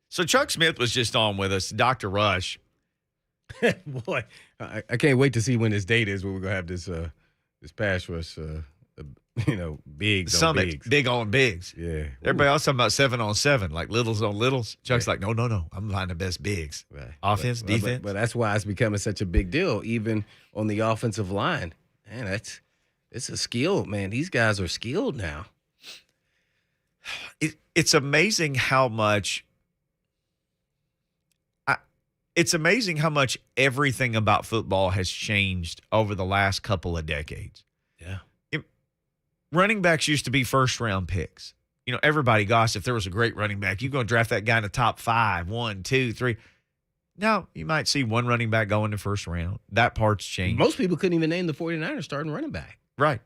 So Chuck Smith was just on with us, Dr. Rush. Boy, I can't wait to see when this date is when we're going to have this pass rush, bigs on Summit, bigs. big on bigs. Yeah. Everybody else talking about 7-on-7, like littles on littles. Chuck's like, no. I'm finding the best bigs. Right. Offense, defense. But that's why it's becoming such a big deal, even on the offensive line. Man, it's a skill, man. These guys are skilled now. It's amazing how much everything about football has changed over the last couple of decades. Yeah. Running backs used to be first-round picks. Everybody, gosh, if there was a great running back, you're going to draft that guy in the top 5, 1, 2, 3. Now, you might see one running back go in the first round. That part's changed. Most people couldn't even name the 49ers starting running back. Right.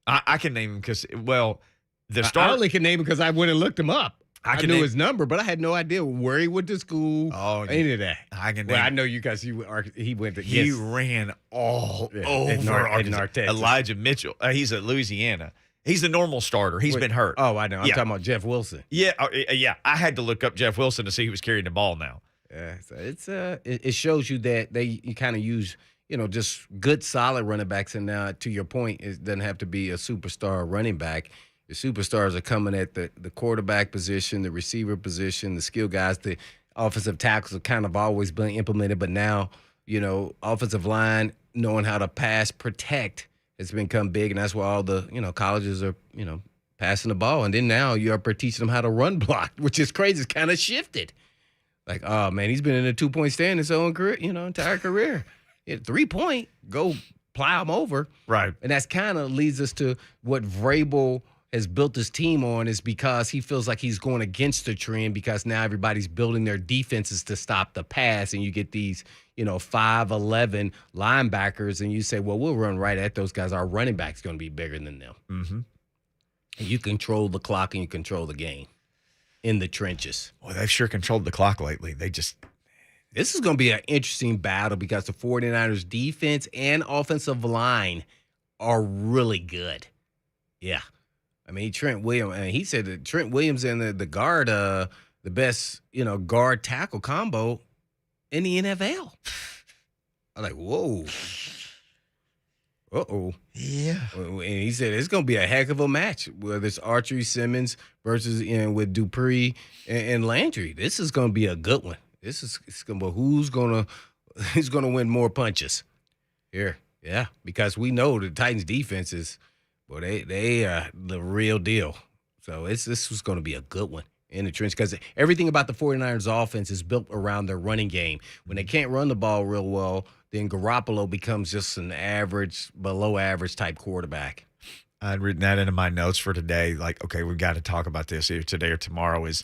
I can name him because, I only can name him because I went and looked him up. I knew his number, but I had no idea where he went to school. Oh, any of that. I can. Well, I know you guys. He went to. He ran all over Arkansas. Elijah Mitchell. He's at Louisiana. He's a normal starter. He's been hurt. Oh, I know. I'm talking about Jeff Wilson. Yeah, yeah. I had to look up Jeff Wilson to see who was carrying the ball now. Yeah, so it shows you that you kind of use just good solid running backs, and now to your point, it doesn't have to be a superstar running back. The superstars are coming at the quarterback position, the receiver position, the skill guys. The offensive tackles have kind of always been implemented, but now, offensive line, knowing how to pass, protect has become big, and that's why all the, colleges are, passing the ball. And then now you're teaching them how to run block, which is crazy. It's kind of shifted. Like, oh, man, he's been in a 2-point stand his own career, entire career. 3-point, go plow him over. Right. And that's kind of leads us to what Vrabel has built his team on, is because he feels like he's going against the trend, because now everybody's building their defenses to stop the pass, and you get these, 5'11" linebackers, and you say, well, we'll run right at those guys. Our running back's going to be bigger than them. Mm-hmm. And you control the clock and you control the game in the trenches. Well, they've sure controlled the clock lately. This is going to be an interesting battle, because the 49ers defense and offensive line are really good. Yeah. I mean, Trent Williams, and he said that Trent Williams and the guard, the best, guard tackle combo in the NFL. I'm like, whoa. Uh-oh. Yeah. And he said it's going to be a heck of a match, whether it's Archery Simmons versus with Dupree and Landry. This is going to be a good one. It's going to be who's going to win more punches here. Yeah, because we know the Titans defense is, well, they are the real deal. So this was going to be a good one in the trench, because everything about the 49ers offense is built around their running game. When they can't run the ball real well, then Garoppolo becomes just an average, below average type quarterback. I'd written that into my notes for today. Like, okay, we've got to talk about this either today or tomorrow. Is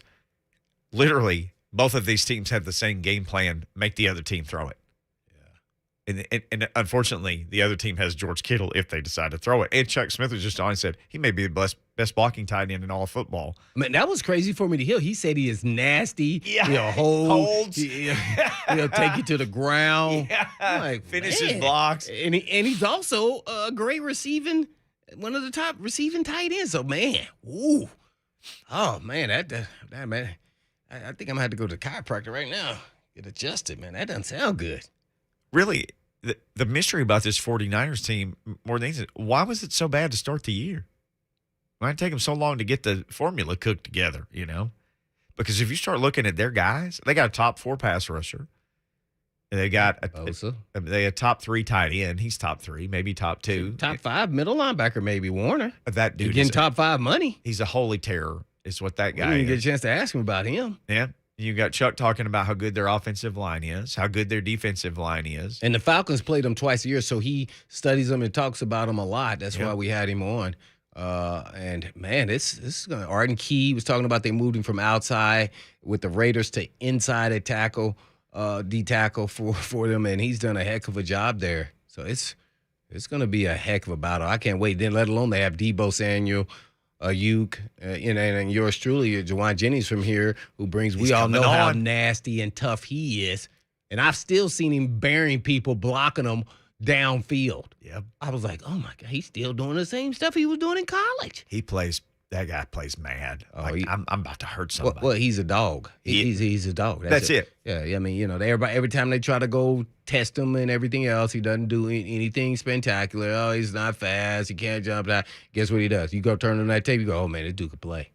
literally both of these teams have the same game plan: make the other team throw it. And unfortunately, the other team has George Kittle if they decide to throw it. And Chuck Smith was just on and said he may be the best blocking tight end in all of football. I mean, that was crazy for me to hear. He said he is nasty. Yeah. He'll hold. He'll take you to the ground. Yeah. Like, finishes man. blocks. And he's also a great one of the top receiving tight ends. So, man, ooh. Oh, man, that man. I think I'm going to have to go to the chiropractor right now. Get adjusted, man. That doesn't sound good. Really, the mystery about this 49ers team, more than anything, why was it so bad to start the year? Why did it take them so long to get the formula cooked together, Because if you start looking at their guys, they got a top 4 pass rusher. And they got a top 3 tight end. He's top 3, maybe top 2. Top 5 middle linebacker, maybe Warner. That dude getting top 5 money. He's a holy terror, is what that guy We didn't is. get a chance to ask him about him. Yeah. You got Chuck talking about how good their offensive line is, how good their defensive line is. And the Falcons played them twice a year, so he studies them and talks about them a lot. That's why we had him on. And, man, this is going to – Arden Key was talking about they moved him from outside with the Raiders to inside at tackle, D-tackle for them, and he's done a heck of a job there. So it's going to be a heck of a battle. I can't wait. Then let alone they have Debo Samuel, Ayuk, and yours truly, Jawan Jennings from here, who brings. We all know how nasty and tough he is, and I've still seen him burying people, blocking them downfield. Yep. I was like, oh my God, he's still doing the same stuff he was doing in college. He plays That guy plays mad. Oh, Like, I'm about to hurt somebody. Well, he's a dog. He's a dog. That's it. Yeah, I mean, every time they try to go test him and everything else, he doesn't do anything spectacular. Oh, he's not fast. He can't jump. Guess what he does? You go turn on that tape. You go, oh man, this dude can play.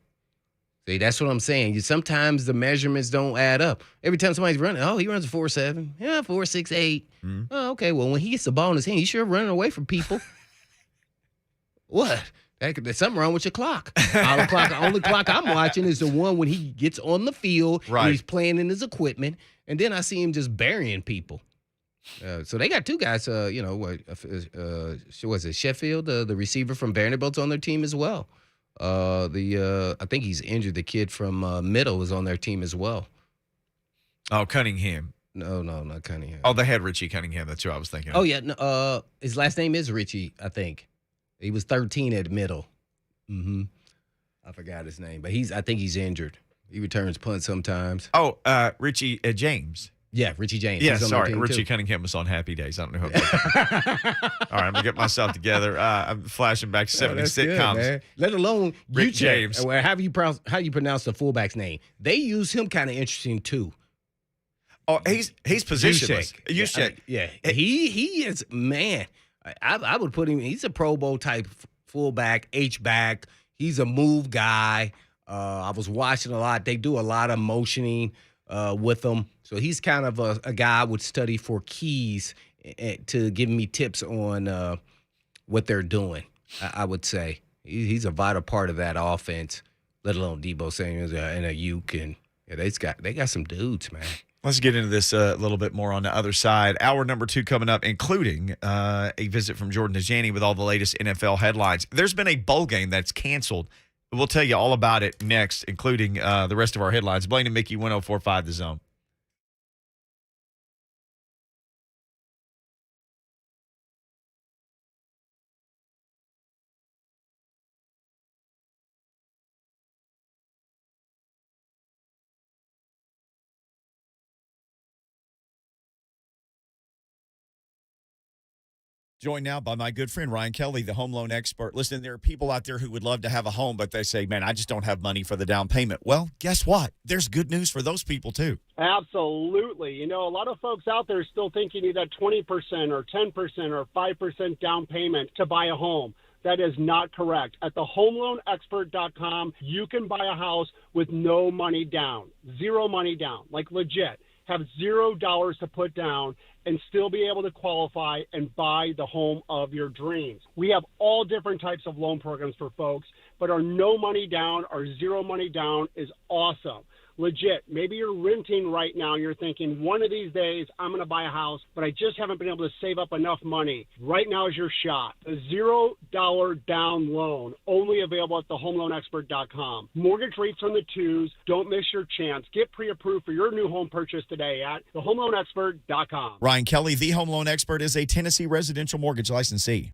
See, that's what I'm saying. Sometimes the measurements don't add up. Every time somebody's running, oh, he runs a 4.7. Yeah, 4.68. Mm-hmm. Oh, okay. Well, when he gets the ball in his hand, he's sure running away from people. What? There's something wrong with your clock. The only clock I'm watching is the one when he gets on the field right. and he's playing in his equipment, and then I see him just burying people. So they got two guys. Was it Sheffield, the receiver from Vanderbilt's on their team as well. I think he's injured. The kid from Middle is on their team as well. Oh, Cunningham. No, not Cunningham. Oh, they had Richie Cunningham. That's who I was thinking of. Oh yeah. No, his last name is Richie, I think. He was 13 at Middle. Mm-hmm. I forgot his name, but I think he's injured. He returns punts sometimes. Oh, Richie James. Yeah, Richie James. Yeah, sorry. Richie Cunningham was on Happy Days. I don't know who I'm All right, I'm going to get myself together. I'm flashing back to 70s sitcoms. Good, let alone Rick James. How you pronounce the fullback's name? They use him kind of interesting, too. Oh, he's positionless. Yeah. He is, man. I would put him, he's a Pro Bowl type fullback, H-back. He's a move guy. I was watching a lot. They do a lot of motioning with him. So he's kind of a guy I would study for keys to give me tips on what they're doing, I would say. He's a vital part of that offense, let alone Debo Samuels and a Uke. And they got some dudes, man. Let's get into this a little bit more on the other side. Hour number 2 coming up, including a visit from Jordan Dajani with all the latest NFL headlines. There's been a bowl game that's canceled. We'll tell you all about it next, including the rest of our headlines. Blaine and Mickey, 104.5 The Zone. Joined now by my good friend Ryan Kelly, the home loan expert. Listen, there are people out there who would love to have a home, but they say, man, I just don't have money for the down payment. Well, guess what? There's good news for those people, too. Absolutely. A lot of folks out there still think you need that 20% or 10% or 5% down payment to buy a home. That is not correct. At thehomeloanexpert.com, you can buy a house with no money down, zero money down, like legit. Have $0 to put down and still be able to qualify and buy the home of your dreams. We have all different types of loan programs for folks, but our no money down, our zero money down is awesome. Legit. Maybe you're renting right now and you're thinking, one of these days I'm going to buy a house, but I just haven't been able to save up enough money. Right now is your shot. A $0 down loan, only available at thehomeloanexpert.com. Mortgage rates on the twos. Don't miss your chance. Get pre-approved for your new home purchase today at thehomeloanexpert.com. Ryan Kelly, the home loan expert, is a Tennessee residential mortgage licensee.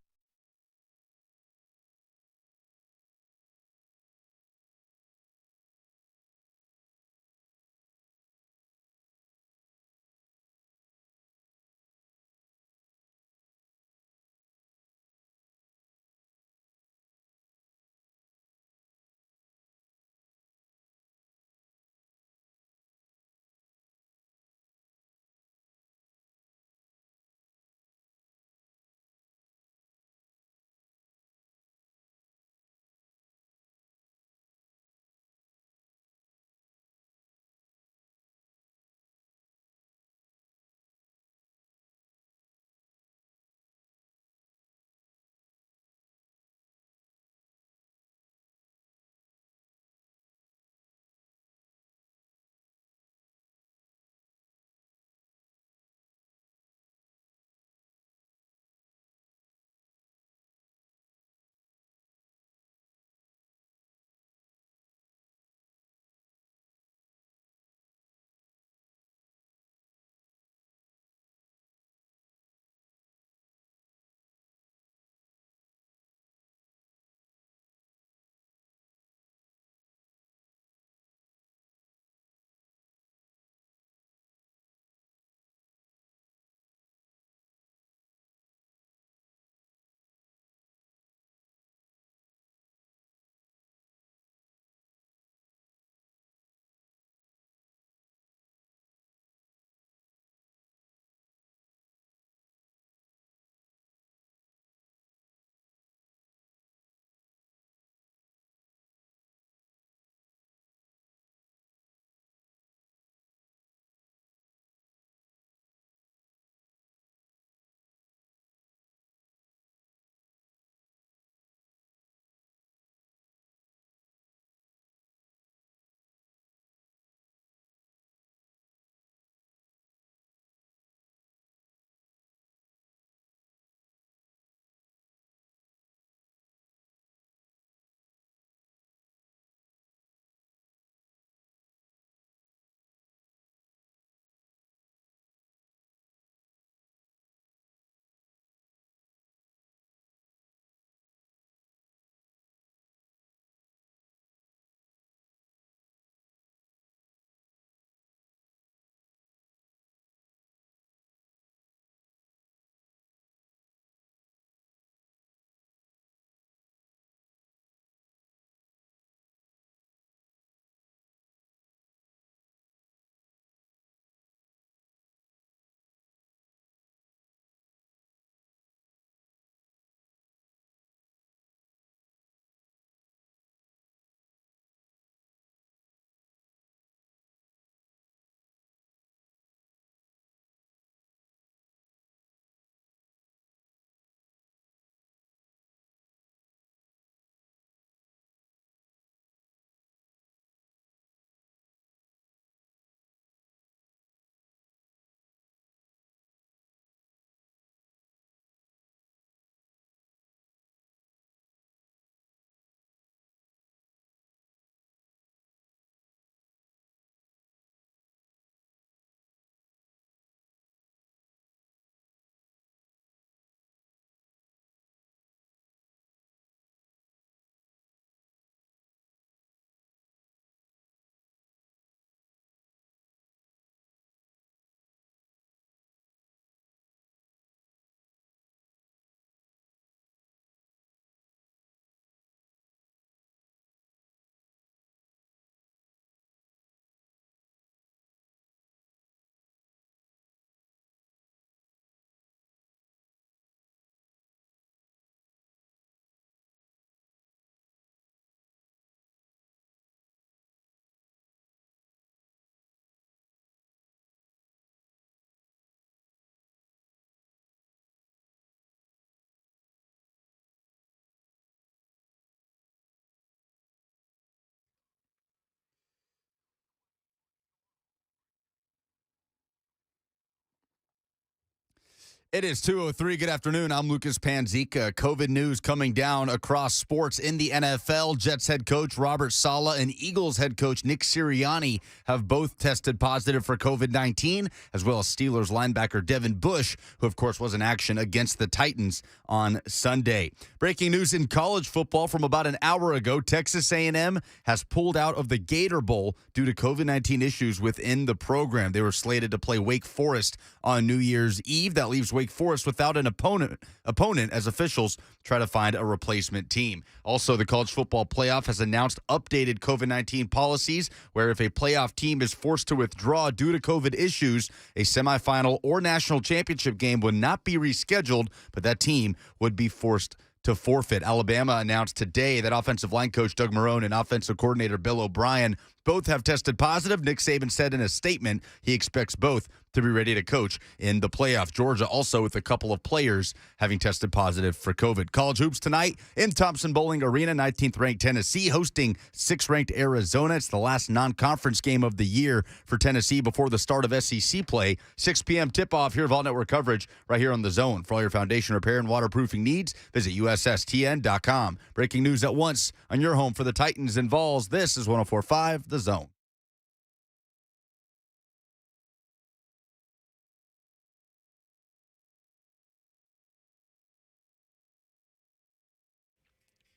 It is 2:03. Good afternoon. I'm Lucas Panzica. COVID news coming down across sports in the NFL. Jets head coach Robert Saleh and Eagles head coach Nick Sirianni have both tested positive for COVID-19, as well as Steelers linebacker Devin Bush, who, of course, was in action against the Titans on Sunday. Breaking news in college football from about an hour ago. Texas A&M has pulled out of the Gator Bowl due to COVID-19 issues within the program. They were slated to play Wake Forest on New Year's Eve. That leaves Wake Forest without an opponent as officials try to find a replacement team. Also, the college football playoff has announced updated COVID-19 policies where if a playoff team is forced to withdraw due to COVID issues, a semifinal or national championship game would not be rescheduled, but that team would be forced to forfeit. Alabama announced today that offensive line coach Doug Marrone and offensive coordinator Bill O'Brien both have tested positive. Nick Saban said in a statement he expects both to be ready to coach in the playoff. Georgia also with a couple of players having tested positive for COVID. College hoops tonight in Thompson-Boling Arena. 19th-ranked Tennessee hosting 6th-ranked Arizona. It's the last non-conference game of the year for Tennessee before the start of SEC play. 6 p.m. tip-off here of All Network coverage right here on The Zone. For all your foundation repair and waterproofing needs, visit USSTN.com. Breaking news at once on your home for the Titans and Vols. This is 104.5 The Zone.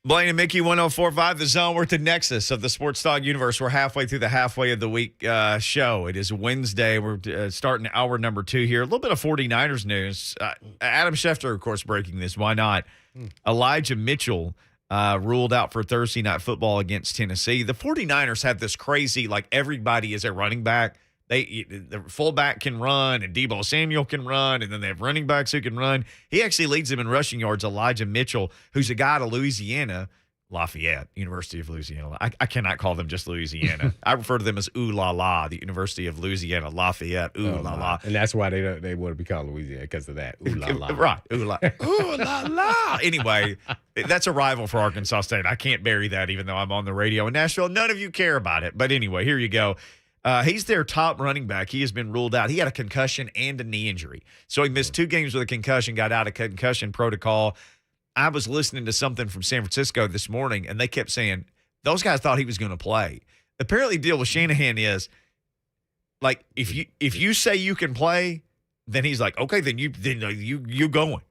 Blaine and Mickey, 104.5 The Zone. We're at the nexus of the Sports Dog universe. We're halfway through the halfway of the week show. It is Wednesday. We're starting hour number 2 here. A little bit of 49ers news. Adam Schefter, of course, breaking this. Why not? Elijah Mitchell ruled out for Thursday Night Football against Tennessee. The 49ers have this crazy, like everybody is a running back. The fullback can run, and Deebo Samuel can run, and then they have running backs who can run. He actually leads them in rushing yards, Elijah Mitchell, who's a guy to Louisiana, Lafayette, University of Louisiana. I cannot call them just Louisiana. I refer to them as Ooh La La, the University of Louisiana, Lafayette, Ooh La La. And that's why they want to be called Louisiana, because of that. Ooh La La. Right, Ooh La, Ooh La La. Anyway, that's a rival for Arkansas State. I can't bury that even though I'm on the radio in Nashville. None of you care about it. But anyway, here you go. He's their top running back. He has been ruled out. He had a concussion and a knee injury. So he missed 2 games with a concussion, got out of concussion protocol. I was listening to something from San Francisco this morning, and they kept saying those guys thought he was going to play. Apparently, the deal with Shanahan is, like, if you say you can play, then he's like, okay, then you going.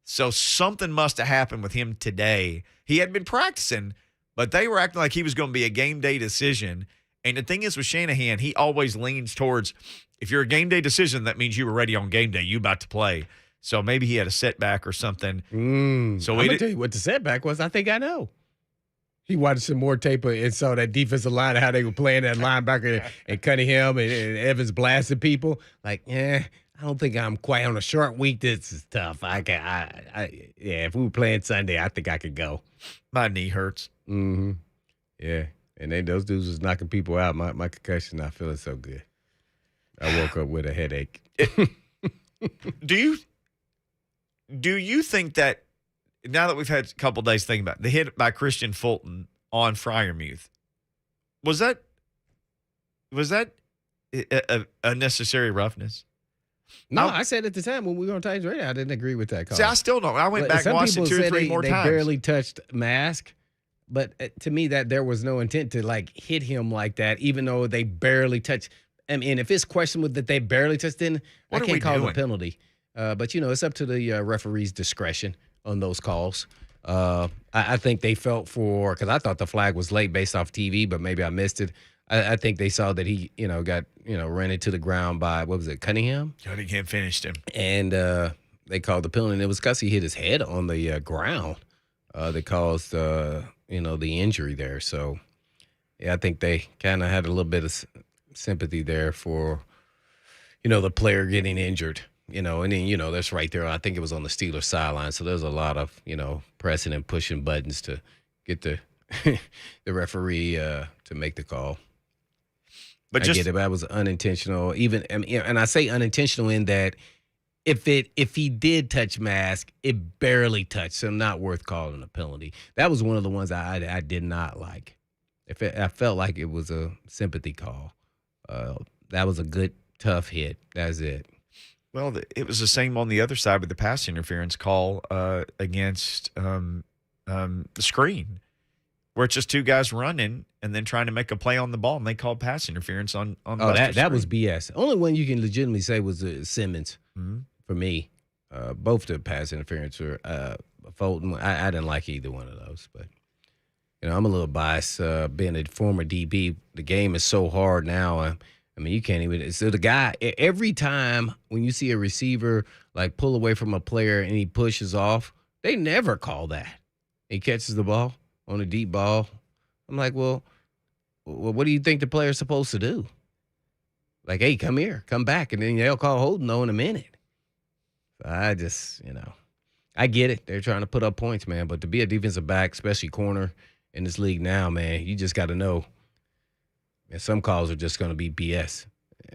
So something must have happened with him today. He had been practicing, but they were acting like he was going to be a game day decision. And the thing is with Shanahan, he always leans towards, if you're a game day decision, that means you were ready on game day. You about to play. So maybe he had a setback or something. So I'm going to tell you what the setback was. I think I know. He watched some more tape and saw that defensive line, how they were playing that linebacker and Cunningham and Evans blasting people. Like, I don't think I'm quite on a short week. This is tough. If we were playing Sunday, I think I could go. My knee hurts. Mm-hmm. Yeah. And those dudes was knocking people out. My concussion not feeling so good. I woke up with a headache. Do you think that now that we've had a couple days thinking about it, the hit by Christian Fulton on Freiermuth, was that a unnecessary roughness? No, I said at the time when we were on Titans Radio, I didn't agree with that call. See, I still don't. I went back and watched it 2 or 3 more times. They barely touched Mask. But to me, that there was no intent to, like, hit him like that, even though they barely touched. I mean, if it's questionable that they barely touched, then I can't call it a penalty. But, it's up to the referee's discretion on those calls. I think they felt because I thought the flag was late based off TV, but maybe I missed it. I think they saw that he, got, ran into the ground by, what was it, Cunningham? Cunningham finished him. And they called the penalty, and it was because he hit his head on the ground that caused the injury there. So, yeah, I think they kind of had a little bit of sympathy there for, the player getting injured, and then, that's right there. I think it was on the Steelers sideline. So there's a lot of, pressing and pushing buttons to get the referee to make the call. But I get it, but that was unintentional. And I say unintentional in that if he did touch Mask, it barely touched, so not worth calling a penalty. That was one of the ones I did not like. I felt like it was a sympathy call. That was a good, tough hit. That's it. Well, it was the same on the other side with the pass interference call against the screen, where it's just two guys running and then trying to make a play on the ball, and they called pass interference on. Oh, that was BS. Only one you can legitimately say was Simmons for me. Both the pass interference were Fulton. I didn't like either one of those, but I'm a little biased. Being a former DB, the game is so hard now. I mean, you can't even. So the guy, every time when you see a receiver like pull away from a player and he pushes off, they never call that. He catches the ball on a deep ball. I'm like, well, what do you think the player's supposed to do? Like, hey, come here, come back, and then they'll call holding in a minute. So I just, I get it. They're trying to put up points, man. But to be a defensive back, especially corner in this league now, man, you just got to know. And some calls are just going to be BS,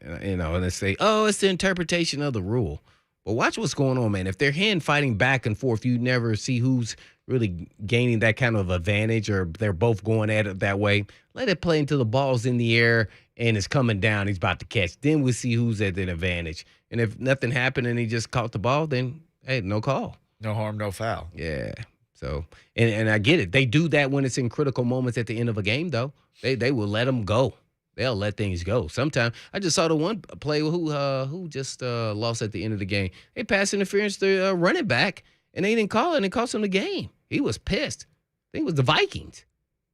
and they say, oh, it's the interpretation of the rule. Well, watch what's going on, man. If they're hand fighting back and forth, you never see who's really gaining that kind of advantage, or they're both going at it that way. Let it play until the ball's in the air and it's coming down. He's about to catch. Then we'll see who's at an advantage. And if nothing happened and he just caught the ball, then, hey, no call. No harm, no foul. Yeah. So, and I get it. They do that when it's in critical moments at the end of a game, though. They will let them go. They'll let things go. Sometimes I just saw the one play who just lost at the end of the game. They passed interference to running back, and they didn't call it, and it cost them the game. He was pissed. I think it was the Vikings.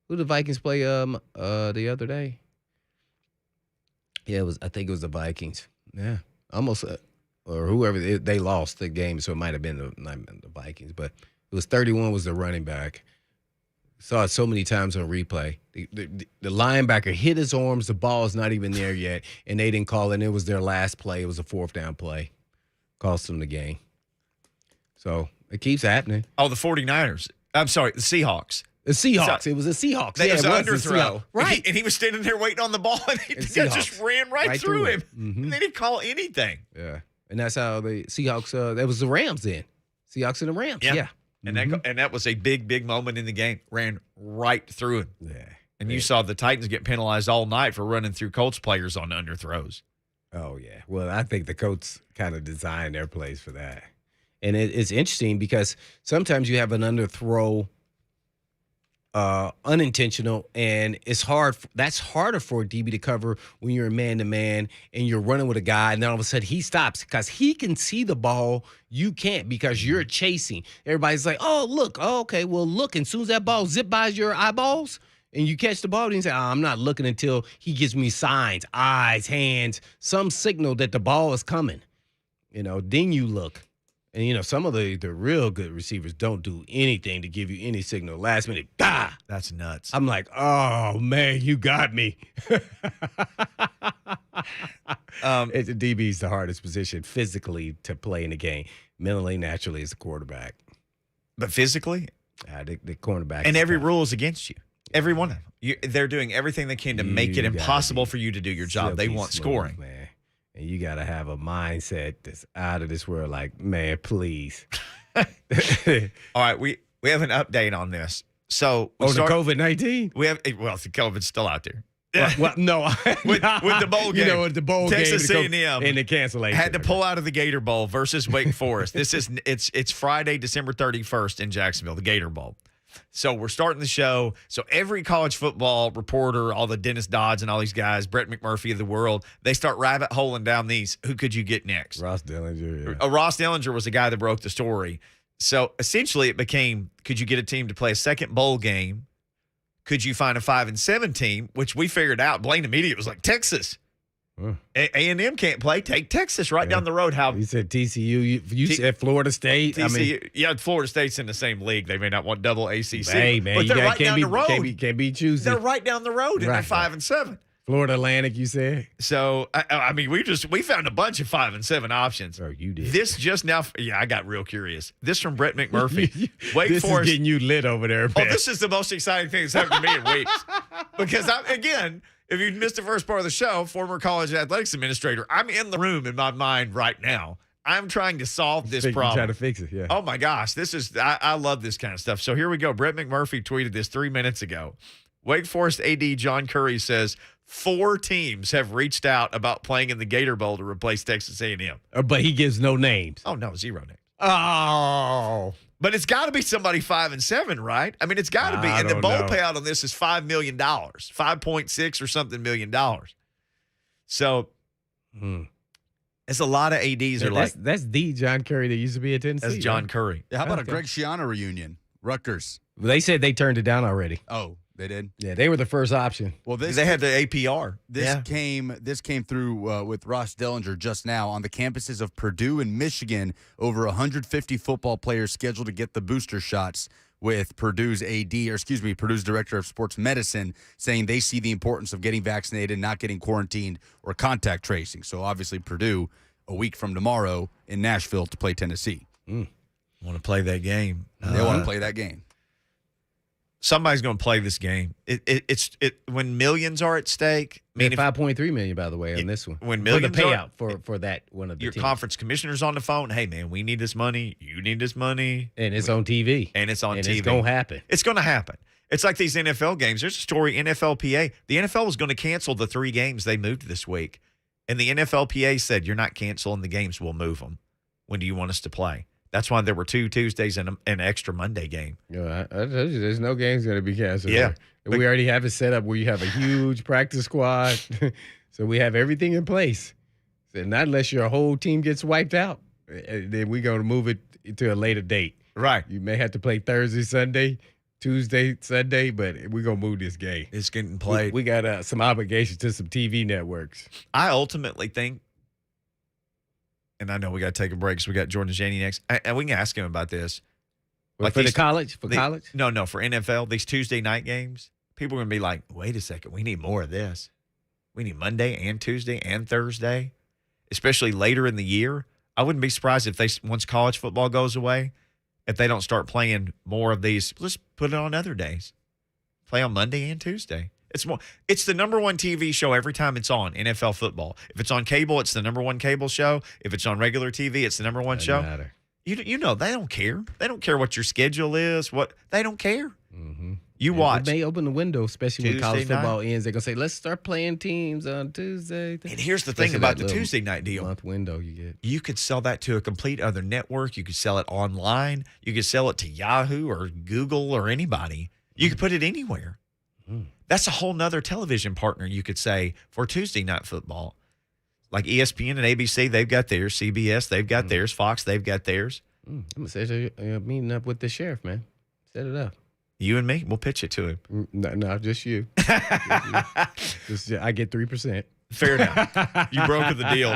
Who did the Vikings play the other day? Yeah, I think it was the Vikings. Yeah, almost or whoever they lost the game, so it might have been the Vikings, but it was 31 was the running back. Saw it so many times on replay. The linebacker hit his arms. The ball is not even there yet, and they didn't call it. And it was their last play. It was a 4th down play. Cost them the game. So it keeps happening. Oh, the 49ers. I'm sorry, the Seahawks. The Seahawks. It was the Seahawks. It was an underthrow. Right. And he was standing there waiting on the ball, and the guy just ran right through him. Mm-hmm. And they didn't call anything. Yeah. And that's how the Seahawks, that was the Rams then. Seahawks and the Rams. Yeah. And that was a big, big moment in the game. Ran right through him. Yeah. And you saw the Titans get penalized all night for running through Colts players on underthrows. Oh, yeah. Well, I think the Colts kind of designed their plays for that. And it's interesting because sometimes you have an underthrow unintentional, and it's hard. That's harder for a DB to cover when you're a man-to-man and you're running with a guy, and then all of a sudden he stops because he can see the ball. You can't because you're chasing. Everybody's like, oh, look. Oh, okay, well, look. And as soon as that ball zip by your eyeballs and you catch the ball, then you say, I'm not looking until he gives me signs, eyes, hands, some signal that the ball is coming. Then you look. And, some of the real good receivers don't do anything to give you any signal. Last minute, that's nuts. I'm like, oh, man, you got me. The DB is the hardest position physically to play in the game. Mentally, naturally, is the quarterback. But physically? The cornerback. And every rule is against you. Every one of them. They're doing everything they can to make it impossible for you to do your job. They want scoring. Man. And you got to have a mindset that's out of this world. Like, man, please. All right, we have an update on this. So the COVID-19? We have the COVID's still out there. Well, no. with the bowl game. With the bowl Texas game. A&M and the cancellation. Had to pull out of the Gator Bowl versus Wake Forest. It's Friday, December 31st in Jacksonville, the Gator Bowl. So we're starting the show. So every college football reporter, all the Dennis Dodds and all these guys, Brett McMurphy of the world, they start rabbit holing down these. Who could you get next? Ross Dellinger. Yeah. Ross Dellinger was the guy that broke the story. So essentially it became, could you get a team to play a second bowl game? Could you find a 5-7 team, which we figured out. Blaine immediately was like, Texas. A&M can't play. Take Texas down the road. How you said TCU? You said Florida State. TCU, Florida State's in the same league. They may not want double ACC. Hey man, but they're right down the road. Can't be choosy. They're right down the road, and they're 5-7. Florida Atlantic, you said. So we found a bunch of 5-7 options. Oh, you did. This just now. Yeah, I got real curious. This from Brett McMurphy. Wake this Forest is getting you lit over there. Man. Oh, this is the most exciting thing that's happened to me in weeks. Because if you missed the first part of the show, former college athletics administrator, I'm in the room in my mind right now. I'm trying to solve this problem. Trying to fix it, yeah. Oh, my gosh. I love this kind of stuff. So here we go. Brett McMurphy tweeted this 3 minutes ago. Wake Forest AD John Curry says 4 teams have reached out about playing in the Gator Bowl to replace Texas A&M. But he gives no names. Oh, no, 0 names. Oh. But it's got to be somebody 5-7, right? I mean, it's got to be. I And the don't bowl know. payout on this is $5 million, 5.6 or something $million. So it's a lot of ADs are like, That's the John Curry that used to be at Tennessee. that's John right? Curry. Yeah, how about Okay. a Greg Schiano reunion? Rutgers. They said they turned it down already. Oh, they did? Yeah, they were the first option. Well, They had the APR. This came through with Ross Dellinger just now on the campuses of Purdue and Michigan. Over 150 football players scheduled to get the booster shots. With Purdue's Purdue's director of sports medicine saying they see the importance of getting vaccinated, not getting quarantined or contact tracing. So obviously Purdue a week from tomorrow in Nashville to play Tennessee. Want to play that game. They want to play that game. Somebody's going to play this game. It's when millions are at stake. I mean, if $5.3 million, by the way, on this one. when for the millions are- payout for that one of the your teams. conference commissioner's on the phone, hey, man, we need this money. You need this money. And it's on TV. And it's on and TV. It's going to happen. It's going to happen. It's like these NFL games. There's a story, NFLPA. The NFL was going to cancel the 3 games they moved this week. And the NFLPA said, you're not canceling the games. We'll move them. When do you want us to play? That's why there were 2 Tuesdays and an extra Monday game. I told you, there's no games going to be canceled. Yeah. We already have it set up where you have a huge practice squad. So we have everything in place. So not unless your whole team gets wiped out, then we're going to move it to a later date. Right. You may have to play Thursday, Sunday, Tuesday, Sunday, but we're going to move this game. It's getting played. We got some obligations to some TV networks. I ultimately think, and I know we got to take a break because we got Jordan Dajani next, and we can ask him about this. Like for the these- college? For college? No, for NFL, these Tuesday night games, people are going to be like, wait a second, we need more of this. We need Monday and Tuesday and Thursday, especially later in the year. I wouldn't be surprised if once college football goes away, if they don't start playing more of these. Let's put it on other days. Play on Monday and Tuesday. It's the number one TV show every time it's on, NFL football. If it's on cable, it's the number one cable show. If it's on regular TV, it's the number one show. Matter. You know, they don't care. They don't care what your schedule is. They don't care. Mm-hmm. You watch. They may open the window, especially when Tuesday college football night. ends. They're going to say, let's start playing teams on Tuesday. And here's the thing Especially about that the little Tuesday night deal. month window you get. You could sell that to a complete other network. You could sell it online. You could sell it to Yahoo or Google or anybody. You could put it anywhere. That's a whole nother television partner, you could say, for Tuesday night football. Like ESPN and ABC, they've got theirs. CBS, they've got theirs. Fox, they've got theirs. I'm going to set you meeting up with the sheriff, man. Set it up. You and me, we'll pitch it to him. No, just you. I get 3%. Fair enough. You brokered the deal.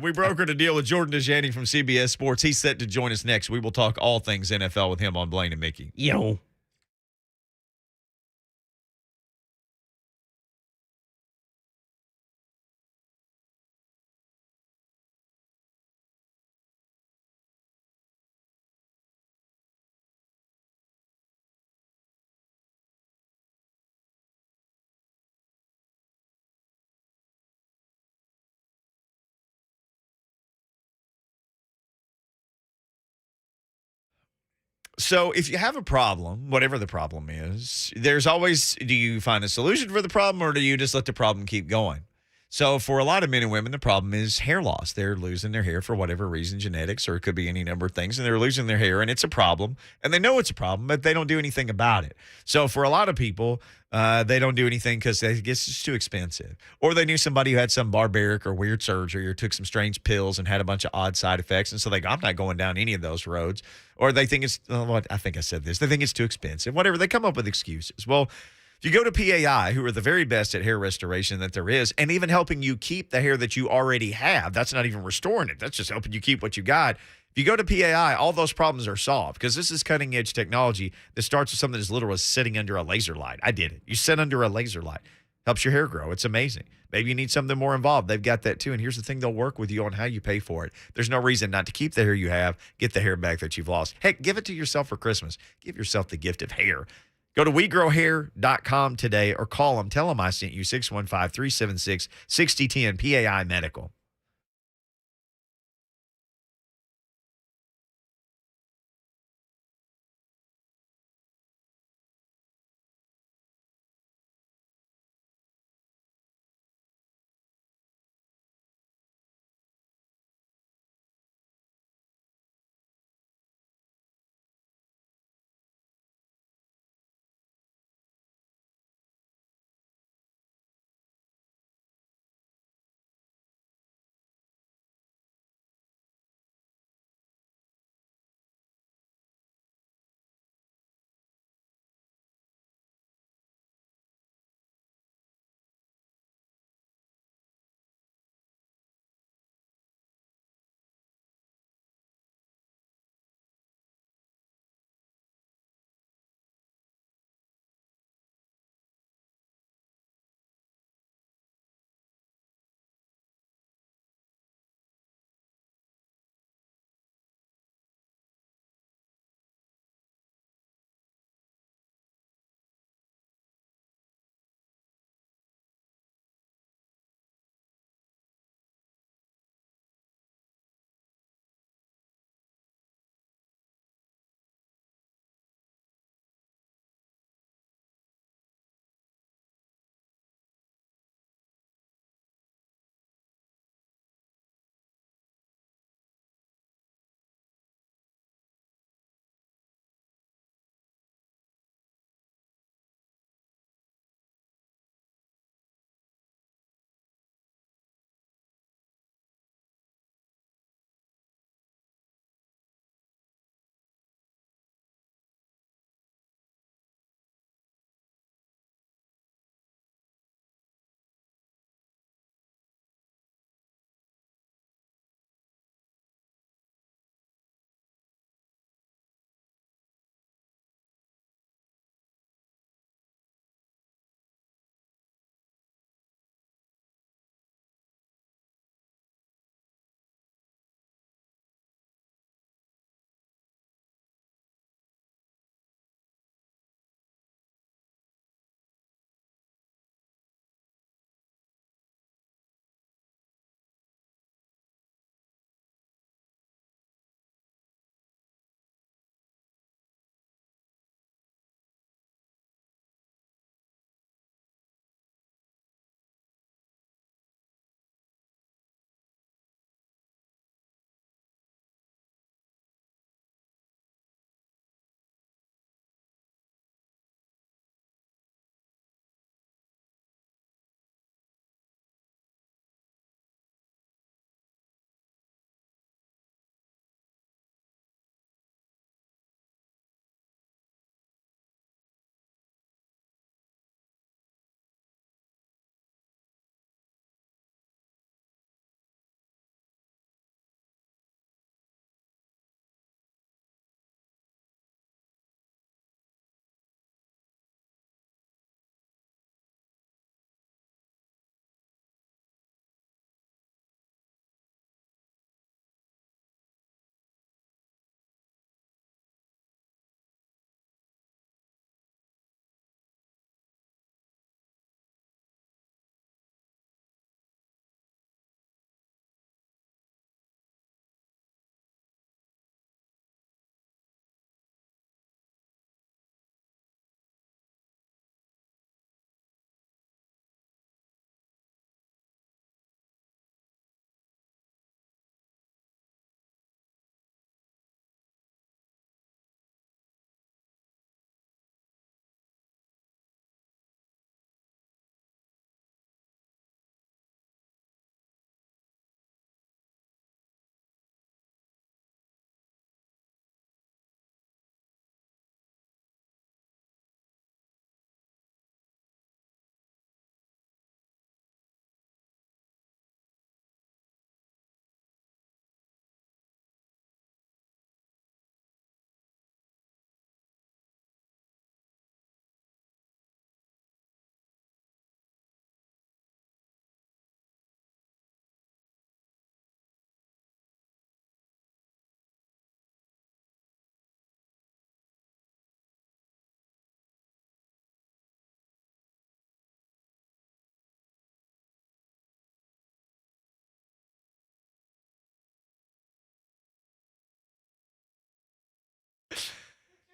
We brokered a deal with Jordan Dajani from CBS Sports. He's set to join us next. We will talk all things NFL with him on Blaine and Mickey. Yo. So if you have a problem, whatever the problem is, there's always, do you find a solution for the problem or do you just let the problem keep going? So for a lot of men and women, the problem is hair loss. They're losing their hair for whatever reason, genetics, or it could be any number of things, and they're losing their hair, and it's a problem, and they know it's a problem, but they don't do anything about it. So for a lot of people, they don't do anything because they guess it's too expensive, or they knew somebody who had some barbaric or weird surgery or took some strange pills and had a bunch of odd side effects, and so they go, I'm not going down any of those roads, or they think it's, I think I said this, they think it's too expensive, whatever. They come up with excuses. Well, if you go to PAI, who are the very best at hair restoration that there is, and even helping you keep the hair that you already have, that's not even restoring it. That's just helping you keep what you got. If you go to PAI, all those problems are solved because this is cutting-edge technology that starts with something as little as sitting under a laser light. I did it. You sit under a laser light. Helps your hair grow. It's amazing. Maybe you need something more involved. They've got that too. And here's the thing. They'll work with you on how you pay for it. There's no reason not to keep the hair you have, get the hair back that you've lost. Heck, give it to yourself for Christmas. Give yourself the gift of hair. Go to WeGrowHair.com today or call them. Tell them I sent you 615-376-6010 PAI Medical.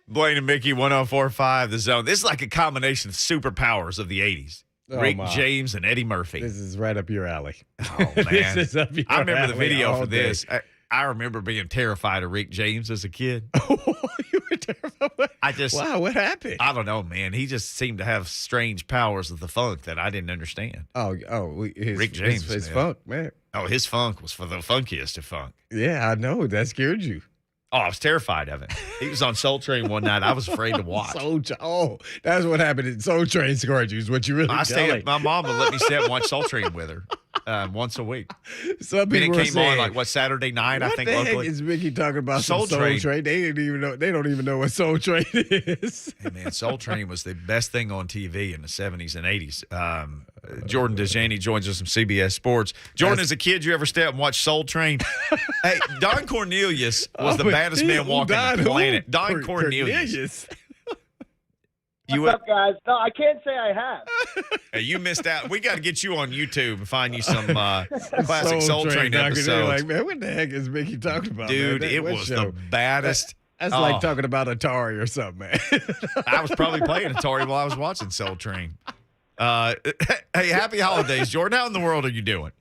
Blaine and Mickey, 104.5 The Zone. This is like a combination of superpowers of the 80s. Oh, Rick my. James and Eddie Murphy. This is right up your alley. Oh, man. This is up your I remember the alley video all for day. this. I remember being terrified of Rick James as a kid. You were terrified. Wow, what happened? I don't know, man. He just seemed to have strange powers of the funk that I didn't understand. Rick James, his man. funk, man. Oh, his funk was for the funkiest of funk. Yeah, I know. That scared you. Oh, I was terrified of it. He was on Soul Train one night. I was afraid to watch. That's what happened at Soul Train scored you, is what you really My mom would let me stay up and watch Soul Train with her once a week. Some And people it were came saying, on Saturday night, I what think the locally. heck is Mickey talking about? Soul Soul Train. Train. They didn't even know. They don't even know what Soul Train is. Hey, man, Soul Train was the best thing on TV in the 70s and 80s. Jordan Dajani joins us from CBS Sports. Jordan, as a kid, you ever stay up and watch Soul Train? Hey, Don Cornelius was the baddest man walking the planet. Don Cornelius. What's up, guys? No, I can't say I have. Hey, you missed out. We got to get you on YouTube and find you some classic Soul Train episodes. Like, man, what the heck is Mickey talking about? Dude, man? it What was show? the baddest. That's like talking about Atari or something, man. I was probably playing Atari while I was watching Soul Train. Hey, happy holidays, Jordan. How in the world are you doing?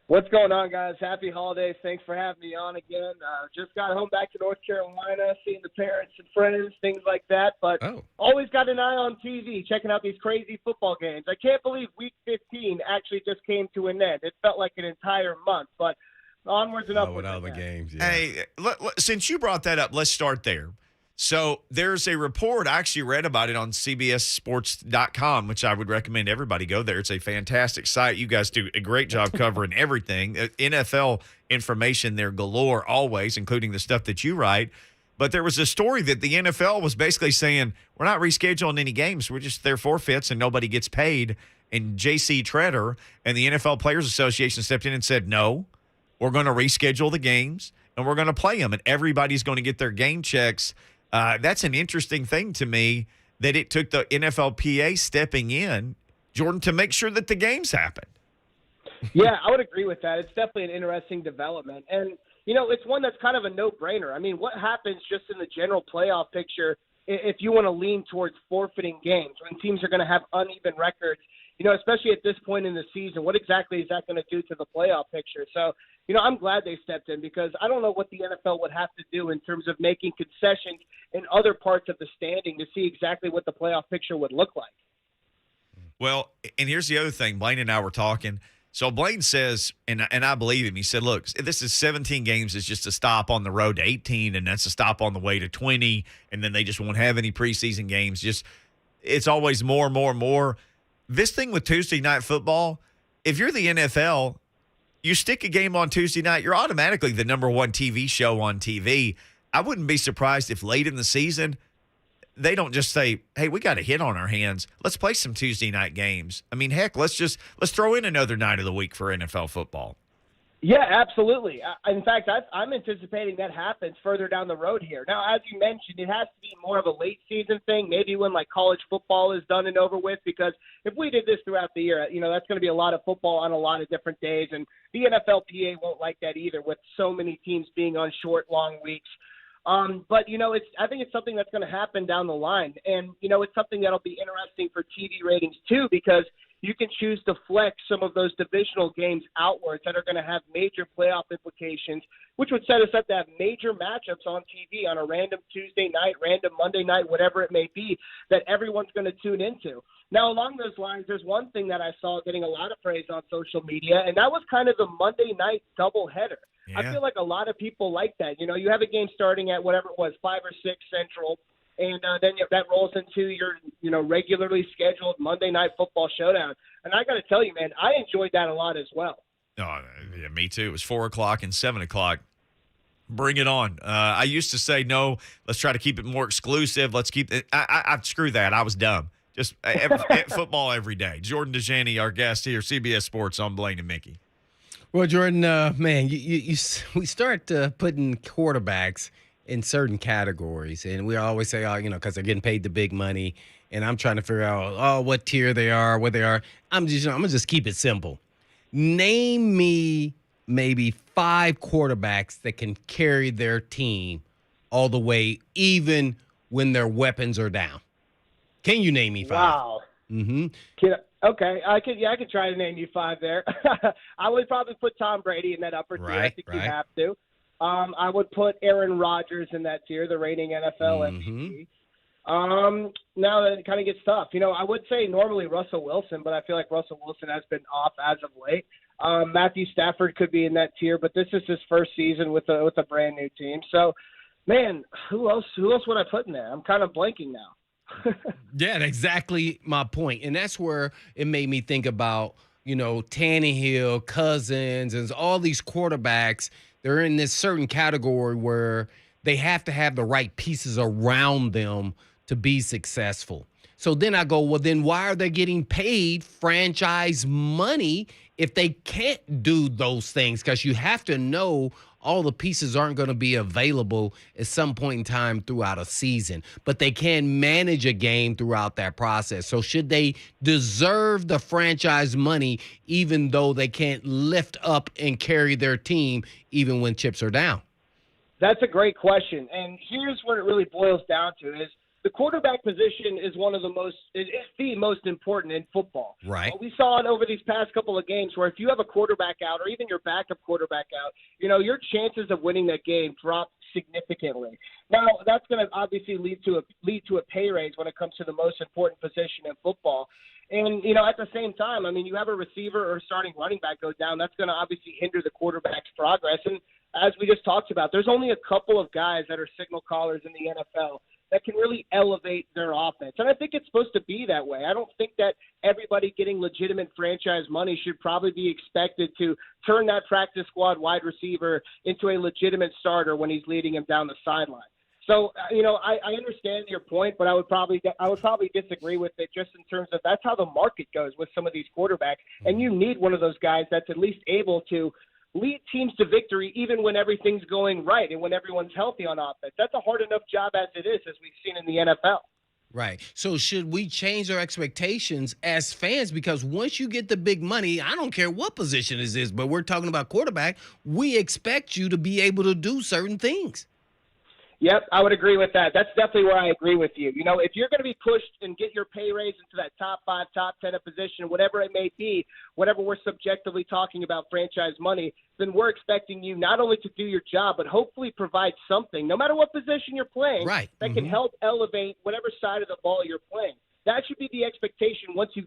What's going on, guys? Happy holidays. Thanks for having me on again. Just got home back to North Carolina, seeing the parents and friends, things like that. But always got an eye on TV, checking out these crazy football games. I can't believe Week 15 actually just came to an end. It felt like an entire month, but onwards and upwards. With all the games, yeah. Hey, since you brought that up, let's start there. So there's a report, I actually read about it on CBSSports.com, which I would recommend everybody go there. It's a fantastic site. You guys do a great job covering everything. NFL information there galore always, including the stuff that you write. But there was a story that the NFL was basically saying, we're not rescheduling any games. We're just, they're forfeits and nobody gets paid. And J.C. Treader and the NFL Players Association stepped in and said, no, we're going to reschedule the games and we're going to play them. And everybody's going to get their game checks. That's an interesting thing to me that it took the NFLPA stepping in, Jordan, to make sure that the games happen. Yeah, I would agree with that. It's definitely an interesting development. And, you know, it's one that's kind of a no-brainer. I mean, what happens just in the general playoff picture if you want to lean towards forfeiting games when teams are going to have uneven records, you know, especially at this point in the season? What exactly is that going to do to the playoff picture? So, you know, I'm glad they stepped in because I don't know what the NFL would have to do in terms of making concessions in other parts of the standing to see exactly what the playoff picture would look like. Well, and here's the other thing. Blaine and I were talking. So Blaine says, and I believe him, he said, look, this is 17 games. It's just a stop on the road to 18, and that's a stop on the way to 20, and then they just won't have any preseason games. Just it's always more and more and more. This thing with Tuesday night football, if you're the NFL, you stick a game on Tuesday night, you're automatically the number one TV show on TV. I wouldn't be surprised if late in the season they don't just say, hey, we got a hit on our hands. Let's play some Tuesday night games. I mean, heck, let's throw in another night of the week for NFL football. Yeah, absolutely. In fact, I'm anticipating that happens further down the road here. Now, as you mentioned, it has to be more of a late season thing, maybe when like college football is done and over with, because if we did this throughout the year, you know, that's going to be a lot of football on a lot of different days, and the NFLPA won't like that either with so many teams being on short, long weeks. But, you know, I think it's something that's going to happen down the line. And, you know, it's something that'll be interesting for TV ratings, too, because you can choose to flex some of those divisional games outwards that are going to have major playoff implications, which would set us up to have major matchups on TV on a random Tuesday night, random Monday night, whatever it may be, that everyone's going to tune into. Now, along those lines, there's one thing that I saw getting a lot of praise on social media, and that was kind of the Monday night doubleheader. Yeah. I feel like a lot of people like that. You know, you have a game starting at whatever it was, 5 or 6 Central, and then that rolls into your, you know, regularly scheduled Monday Night Football showdown. And I got to tell you, man, I enjoyed that a lot as well. Oh, yeah, me too. It was 4 o'clock and 7 o'clock. Bring it on. I used to say, no, let's try to keep it more exclusive. Let's keep it. Screw that. I was dumb. Just football every day. Jordan Dajani, our guest here, CBS Sports on Blaine and Mickey. Well, Jordan, man, we start putting quarterbacks in certain categories, and we always say, oh, you know, because they're getting paid the big money, and I'm trying to figure out, what tier they are, what they are. I'm gonna just keep it simple. Name me maybe 5 quarterbacks that can carry their team all the way, even when their weapons are down? Can you name me 5? Wow. Mm-hmm. Okay, I could try to name you 5 there. I would probably put Tom Brady in that upper tier. I think you have to. I would put Aaron Rodgers in that tier, the reigning NFL MVP. Now that it kind of gets tough. I would say normally Russell Wilson, but I feel like Russell Wilson has been off as of late. Matthew Stafford could be in that tier, but this is his first season with a brand new team. So, man, who else would I put in there? I'm kind of blanking now. Yeah, that's exactly my point. And that's where it made me think about, Tannehill, Cousins, and all these quarterbacks. They're in this certain category where they have to have the right pieces around them to be successful. So then I go, well, then why are they getting paid franchise money if they can't do those things? Because you have to know all the pieces aren't going to be available at some point in time throughout a season, but they can manage a game throughout that process. So should they deserve the franchise money even though they can't lift up and carry their team even when chips are down? That's a great question. And here's what it really boils down to is the quarterback position is the most important in football. Right. We saw it over these past couple of games where if you have a quarterback out or even your backup quarterback out, your chances of winning that game drop significantly. Now, that's going to obviously lead to a pay raise when it comes to the most important position in football. And, at the same time, you have a receiver or starting running back go down, that's going to obviously hinder the quarterback's progress. And as we just talked about, there's only a couple of guys that are signal callers in the NFL that can really elevate their offense. And I think it's supposed to be that way. I don't think that everybody getting legitimate franchise money should probably be expected to turn that practice squad wide receiver into a legitimate starter when he's leading him down the sideline. So, I understand your point, but I would probably disagree with it just in terms of that's how the market goes with some of these quarterbacks. And you need one of those guys that's at least able to lead teams to victory even when everything's going right and when everyone's healthy on offense. That's a hard enough job as it is, as we've seen in the NFL. Right. So should we change our expectations as fans? Because once you get the big money, I don't care what position it is, but we're talking about quarterback, we expect you to be able to do certain things. Yep, I would agree with that. That's definitely where I agree with you. If you're going to be pushed and get your pay raise into that top 5, top 10 position, whatever it may be, whatever we're subjectively talking about franchise money, then we're expecting you not only to do your job, but hopefully provide something, no matter what position you're playing, right, that can help elevate whatever side of the ball you're playing. That should be the expectation once you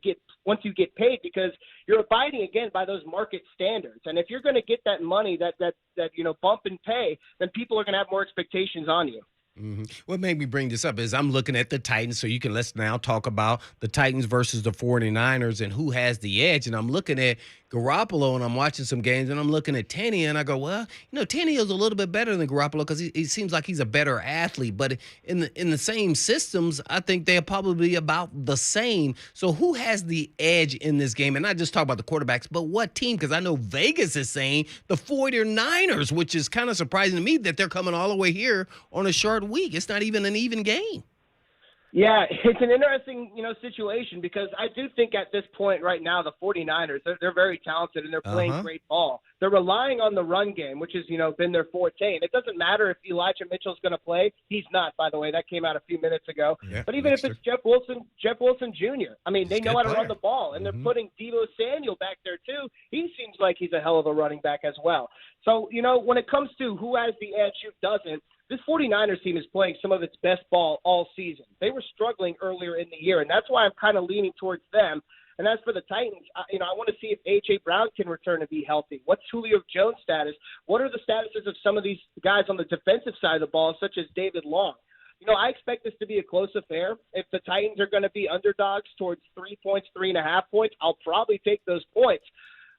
get paid, because you're abiding again by those market standards. And if you're going to get that money, that bump in pay, then people are going to have more expectations on you. Mm-hmm. What made me bring this up is I'm looking at the Titans, so let's now talk about the Titans versus the 49ers and who has the edge. And I'm looking at Garoppolo, and I'm watching some games, and I'm looking at Tannehill, and I go, well, Tannehill's a little bit better than Garoppolo because he seems like he's a better athlete. But in the same systems, I think they're probably about the same. So who has the edge in this game? And not just talk about the quarterbacks, but what team? Because I know Vegas is saying the 49ers, which is kind of surprising to me that they're coming all the way here on a short week. It's not even an even game. Yeah, it's an interesting, situation because I do think at this point right now, the 49ers, they're very talented and they're playing great ball. They're relying on the run game, which has, been their forte. And it doesn't matter if Elijah Mitchell's going to play. He's not, by the way. That came out a few minutes ago. Yeah, but even if it's Jeff Wilson Jr., they know how to run the ball. And they're putting Deebo Samuel back there too. He seems like he's a hell of a running back as well. So, when it comes to who has the edge, who doesn't, this 49ers team is playing some of its best ball all season. They were struggling earlier in the year, and that's why I'm kind of leaning towards them. And as for the Titans, I want to see if A.J. Brown can return to be healthy. What's Julio Jones' status? What are the statuses of some of these guys on the defensive side of the ball, such as David Long? I expect this to be a close affair. If the Titans are going to be underdogs towards 3 points, 3.5 points, I'll probably take those points.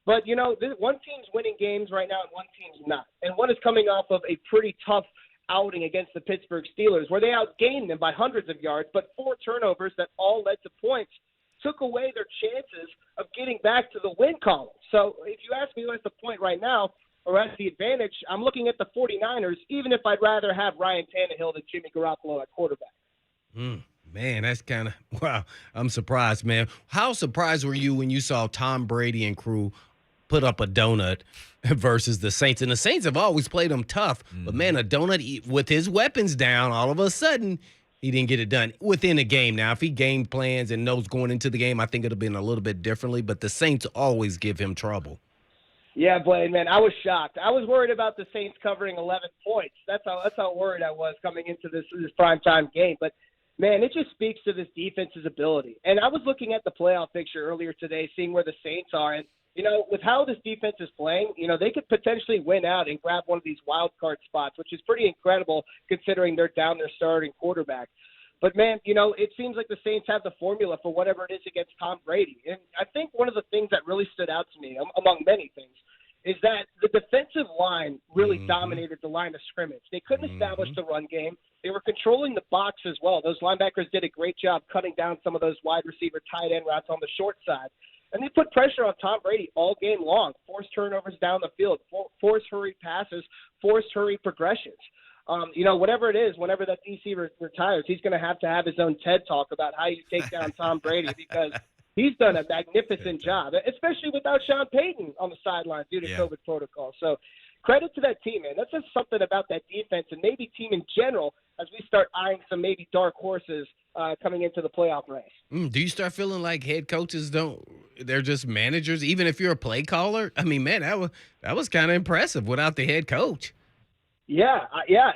But, one team's winning games right now and one team's not. And one is coming off of a pretty tough outing against the Pittsburgh Steelers where they outgained them by hundreds of yards, but 4 turnovers that all led to points took away their chances of getting back to the win column. So if you ask me who has the point right now or has the advantage, I'm looking at the 49ers, even if I'd rather have Ryan Tannehill than Jimmy Garoppolo at quarterback. Man, that's kind of, wow, I'm surprised, man. How surprised were you when you saw Tom Brady and crew put up a donut versus the Saints? And the Saints have always played them tough. But, man, a donut with his weapons down, all of a sudden he didn't get it done within a game. Now, if he game plans and knows going into the game, I think it would have been a little bit differently, but the Saints always give him trouble. Yeah, Blaine, man, I was shocked. I was worried about the Saints covering 11 points. That's how worried I was coming into this primetime game. But, man, it just speaks to this defense's ability. And I was looking at the playoff picture earlier today, seeing where the Saints are. And, with how this defense is playing, they could potentially win out and grab one of these wild card spots, which is pretty incredible considering they're down their starting quarterback. But, man, it seems like the Saints have the formula for whatever it is against Tom Brady. And I think one of the things that really stood out to me, among many things, is that the defensive line really dominated the line of scrimmage. They couldn't establish the run game. They were controlling the box as well. Those linebackers did a great job cutting down some of those wide receiver tight end routes on the short side. And they put pressure on Tom Brady all game long, forced turnovers down the field, forced hurried passes, forced hurried progressions. Whatever it is, whenever that DC retires, he's going to have his own TED Talk about how you take down Tom Brady because he's done a magnificent job, especially without Sean Payton on the sideline due to COVID protocol. So credit to that team, man. That's just something about that defense and maybe team in general as we start eyeing some maybe dark horses coming into the playoff race. Do you start feeling like head coaches they're just managers, even if you're a play caller? I mean, man, that was kind of impressive without the head coach. Yeah,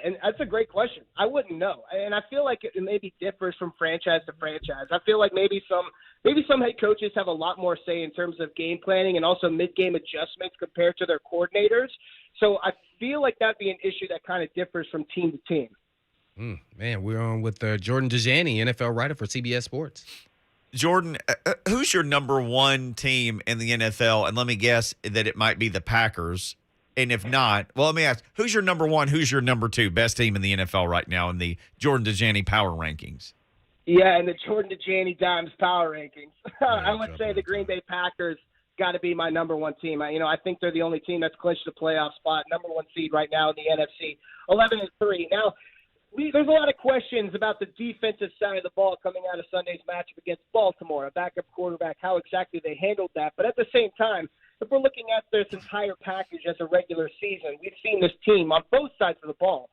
and that's a great question. I wouldn't know, and I feel like it maybe differs from franchise to franchise. I feel like maybe some head coaches have a lot more say in terms of game planning and also mid-game adjustments compared to their coordinators. So I feel like that'd be an issue that kind of differs from team to team. Man, we're on with Jordan Dajani, NFL writer for CBS Sports. Jordan, who's your number one team in the NFL? And let me guess that it might be the Packers. And if not, well, let me ask, who's your number one, who's your number two best team in the NFL right now in the Jordan Dajani power rankings? Yeah, and the Jordan Dajani Dimes power rankings. I would say the Green Bay Packers got to be my number one team. I think they're the only team that's clinched the playoff spot, number one seed right now in the NFC, 11-3. Now, there's a lot of questions about the defensive side of the ball coming out of Sunday's matchup against Baltimore, a backup quarterback, how exactly they handled that. But at the same time, if we're looking at this entire package as a regular season, we've seen this team on both sides of the ball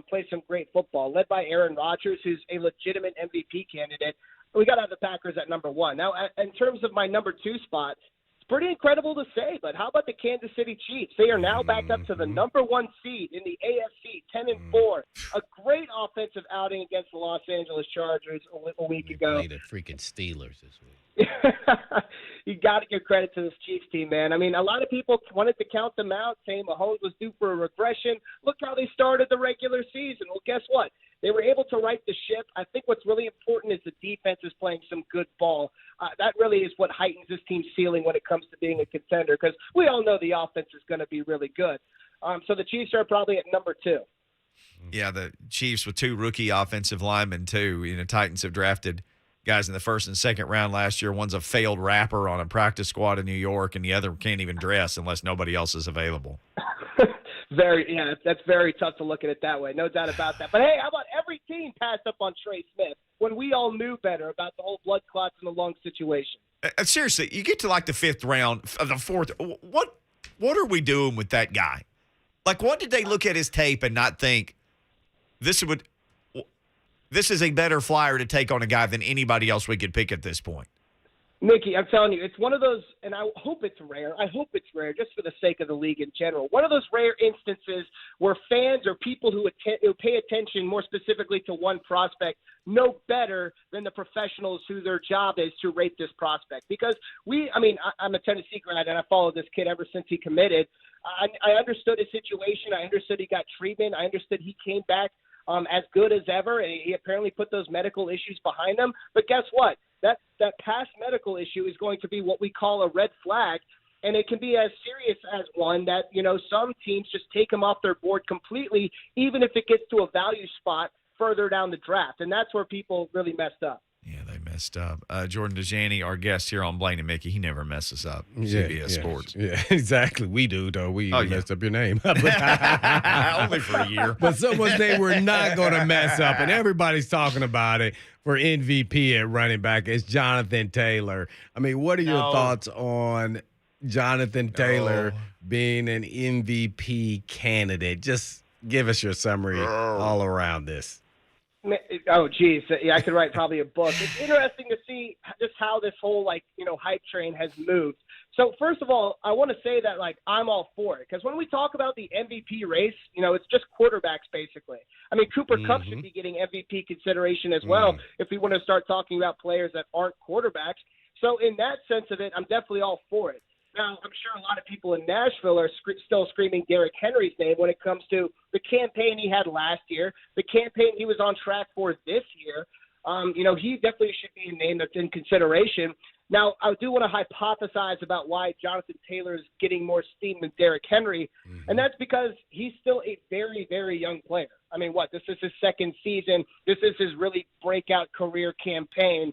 play some great football, led by Aaron Rodgers, who's a legitimate MVP candidate. We got to have the Packers at number one. Now, in terms of my number two spot, it's pretty incredible to say, but how about the Kansas City Chiefs? They are now back up to the number one seed in the AFC, 10-4. A great offensive outing against the Los Angeles Chargers a week ago. They played the freaking Steelers this week. You got to give credit to this Chiefs team, man. I mean, a lot of people wanted to count them out, saying Mahomes was due for a regression. Look how they started the regular season. Well, guess what? They were able to right the ship. I think what's really important is the defense is playing some good ball. That really is what heightens this team's ceiling when it comes to being a contender, because we all know the offense is going to be really good. So the Chiefs are probably at number two. Yeah, the Chiefs with two rookie offensive linemen, too. Titans have drafted guys in the first and second round last year. One's a failed rapper on a practice squad in New York, and the other can't even dress unless nobody else is available. That's very tough to look at it that way. No doubt about that. But, hey, how about every team passed up on Trey Smith when we all knew better about the whole blood clots and the lung situation? Seriously, you get to like the fifth round, the fourth. What are we doing with that guy? Like, what did they look at his tape and not think this is a better flyer to take on a guy than anybody else we could pick at this point? Mickey, I'm telling you, it's one of those, and I hope it's rare. I hope it's rare just for the sake of the league in general. One of those rare instances where fans or people who pay attention more specifically to one prospect know better than the professionals who their job is to rate this prospect. Because I'm a Tennessee grad, and I followed this kid ever since he committed. I understood his situation. I understood he got treatment. I understood he came back as good as ever, and he apparently put those medical issues behind him. But guess what? That past medical issue is going to be what we call a red flag, and it can be as serious as one that, some teams just take him off their board completely, even if it gets to a value spot further down the draft, and that's where people really messed up. Yeah, they messed up. Jordan Dajani, our guest here on Blaine and Mickey, he never messes up. CBS Sports. Yeah, exactly. We do, though. We messed up your name. Only for a year. But someone's name we're not going to mess up, and everybody's talking about it for MVP at running back. It's Jonathan Taylor. I mean, what are your thoughts on Jonathan Taylor being an MVP candidate? Just give us your summary all around this. Oh, geez. Yeah, I could write probably a book. It's interesting to see just how this whole, hype train has moved. So, first of all, I want to say that, I'm all for it. Because when we talk about the MVP race, it's just quarterbacks, basically. I mean, Cooper Kupp should be getting MVP consideration as well if we want to start talking about players that aren't quarterbacks. So, in that sense of it, I'm definitely all for it. Now, I'm sure a lot of people in Nashville are still screaming Derrick Henry's name when it comes to the campaign he had last year, the campaign he was on track for this year. He definitely should be a name that's in consideration. Now, I do want to hypothesize about why Jonathan Taylor is getting more steam than Derrick Henry, and that's because he's still a very, very young player. I mean, this is his second season. This is his really breakout career campaign.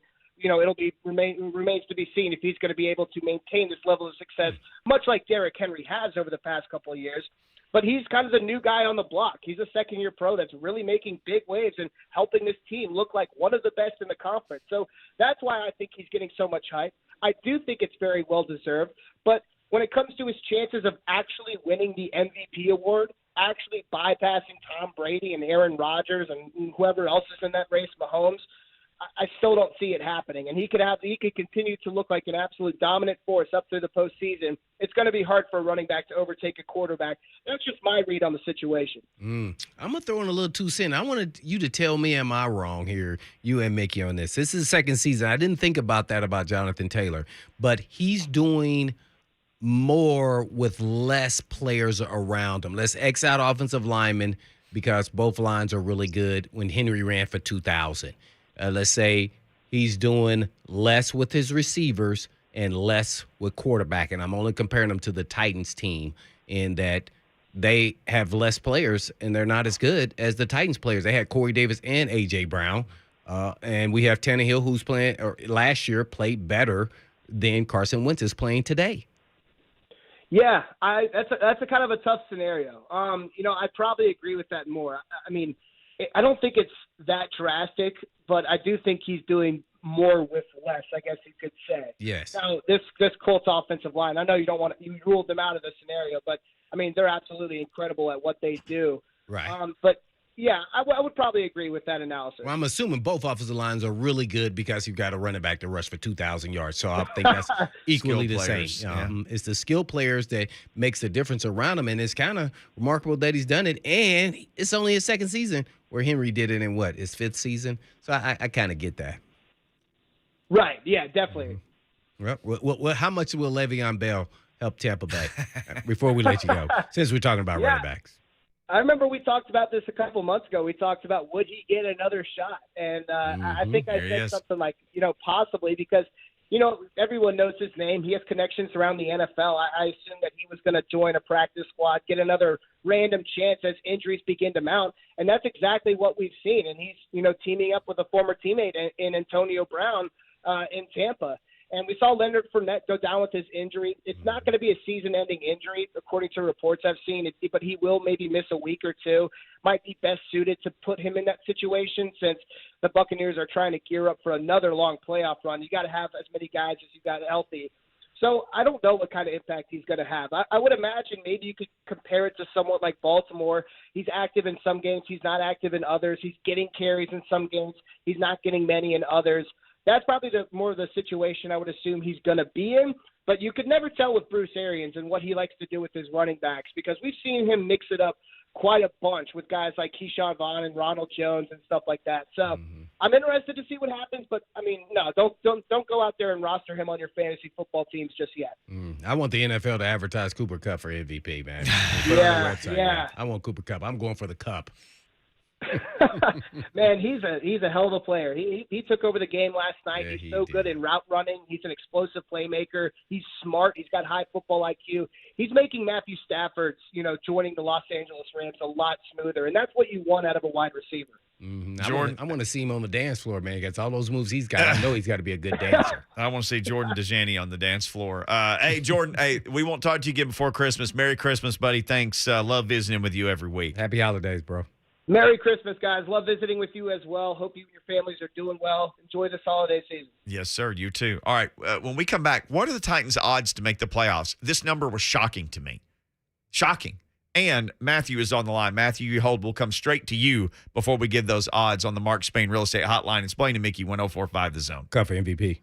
Remains to be seen if he's going to be able to maintain this level of success, much like Derrick Henry has over the past couple of years. But he's kind of the new guy on the block. He's a second-year pro that's really making big waves and helping this team look like one of the best in the conference. So that's why I think he's getting so much hype. I do think it's very well-deserved. But when it comes to his chances of actually winning the MVP award, actually bypassing Tom Brady and Aaron Rodgers and whoever else is in that race, Mahomes, I still don't see it happening. And he could continue to look like an absolute dominant force up through the postseason. It's going to be hard for a running back to overtake a quarterback. That's just my read on the situation. I'm going to throw in a little 2 cents. I wanted you to tell me, am I wrong here, you and Mickey, on this. This is the second season. I didn't think about that about Jonathan Taylor, but he's doing more with less players around him. Let's X out offensive linemen because both lines are really good when Henry ran for 2,000. Let's say he's doing less with his receivers and less with quarterback. And I'm only comparing them to the Titans team in that they have less players and they're not as good as the Titans players. They had Corey Davis and A.J. Brown. And we have Tannehill, who's playing, or last year played better than Carson Wentz is playing today. Yeah, that's a kind of a tough scenario. I probably agree with that more. I mean, I don't think it's that drastic, but I do think he's doing more with less, I guess you could say. Yes. Now, this Colts offensive line, I know you ruled them out of the scenario, but, I mean, they're absolutely incredible at what they do. Right. But, yeah, I would probably agree with that analysis. Well, I'm assuming both offensive lines are really good because you've got a running back to rush for 2,000 yards. So I think that's equally the same. It's the skill players that makes the difference around him, and it's kind of remarkable that he's done it. And it's only his second season where Henry did it in, his fifth season. So I kind of get that. Right, yeah, definitely. Well, how much will Le'Veon Bell help Tampa Bay before we let you go, since we're talking about running backs? I remember we talked about this a couple months ago. We talked about would he get another shot, and I think I said something like, possibly because, everyone knows his name. He has connections around the NFL. I assume that he was going to join a practice squad, get another random chance as injuries begin to mount, and that's exactly what we've seen. And he's, teaming up with a former teammate in Antonio Brown in Tampa. And we saw Leonard Fournette go down with his injury. It's not going to be a season-ending injury, according to reports I've seen, but he will maybe miss a week or two. Might be best suited to put him in that situation since the Buccaneers are trying to gear up for another long playoff run. You got to have as many guys as you got healthy. So I don't know what kind of impact he's going to have. I would imagine maybe you could compare it to somewhat like Baltimore. He's active in some games. He's not active in others. He's getting carries in some games. He's not getting many in others. That's probably more of the situation I would assume he's going to be in. But you could never tell with Bruce Arians and what he likes to do with his running backs because we've seen him mix it up quite a bunch with guys like Keyshawn Vaughn and Ronald Jones and stuff like that. So I'm interested to see what happens. But, I mean, no, don't go out there and roster him on your fantasy football teams just yet. I want the NFL to advertise Cooper Kupp for MVP, man. Yeah. I want Cooper Kupp. I'm going for the Cup. Man, he's a hell of a player. He took over the game last night. Yeah, he's so good in route running. He's an explosive playmaker. He's smart. He's got high football IQ. He's making Matthew Stafford's, joining the Los Angeles Rams a lot smoother, and that's what you want out of a wide receiver. Jordan, I want to see him on the dance floor, man. Against all those moves he's got, I know he's got to be a good dancer. I want to see Jordan Dajani on the dance floor. Hey, Jordan, we won't talk to you again before Christmas. Merry Christmas, buddy. Thanks. Love visiting with you every week. Happy holidays, bro. Merry Christmas, guys. Love visiting with you as well. Hope you and your families are doing well. Enjoy this holiday season. Yes, sir. You too. All right. When we come back, what are the Titans' odds to make the playoffs? This number was shocking to me. Shocking. And Matthew is on the line. Matthew, you hold. We'll come straight to you before we give those odds on the Mark Spain Real Estate Hotline. It's Blaine and Mickey, 104.5 The Zone. Cover MVP.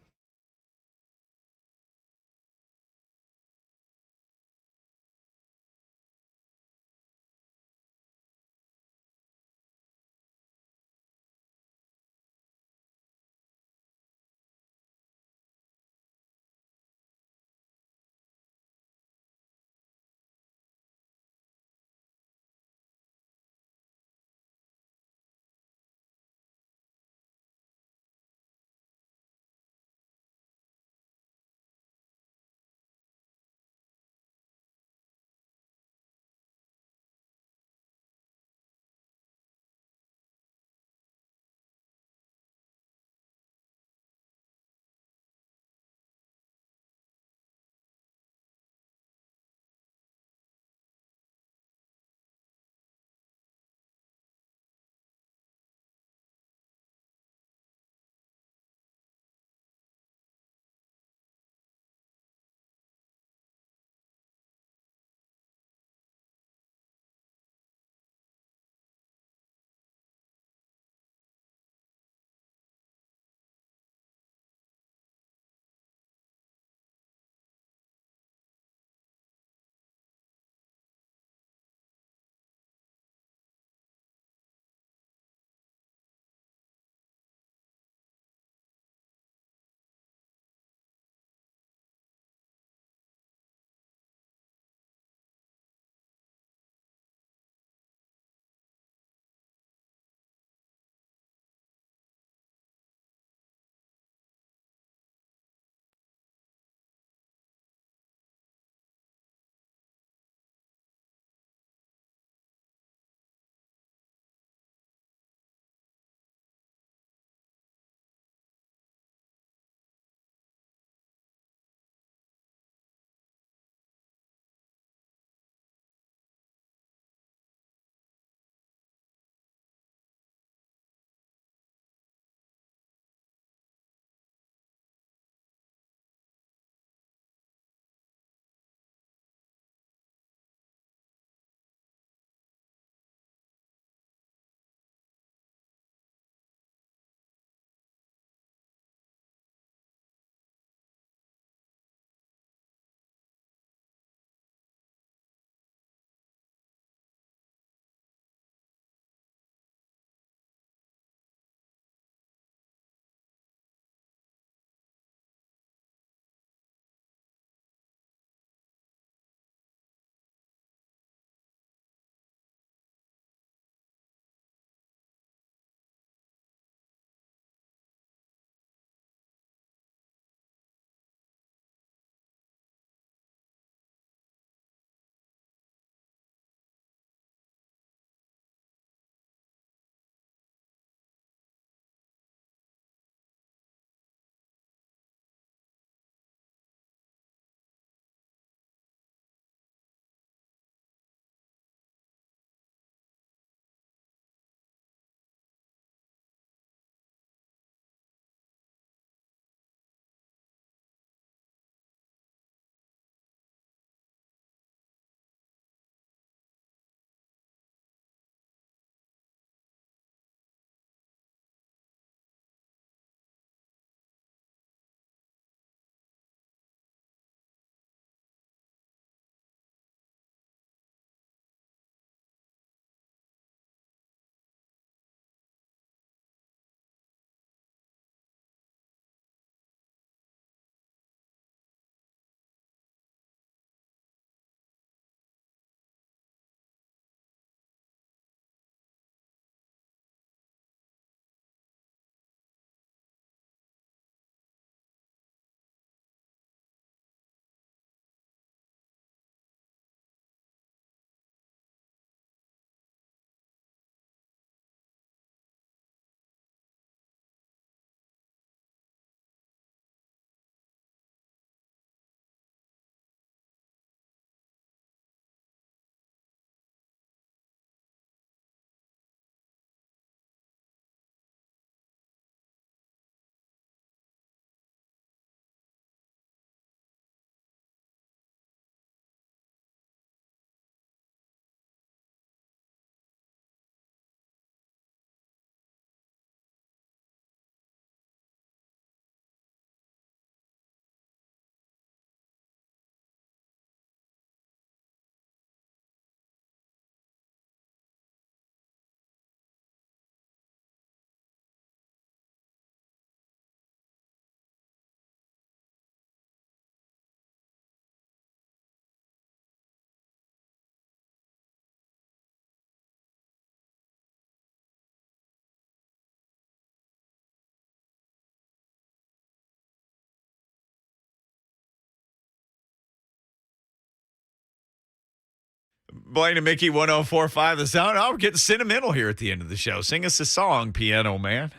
Blaine and Mickey 104.5 The Zone. Oh, we're getting sentimental here at the end of the show. Sing us a song, piano man.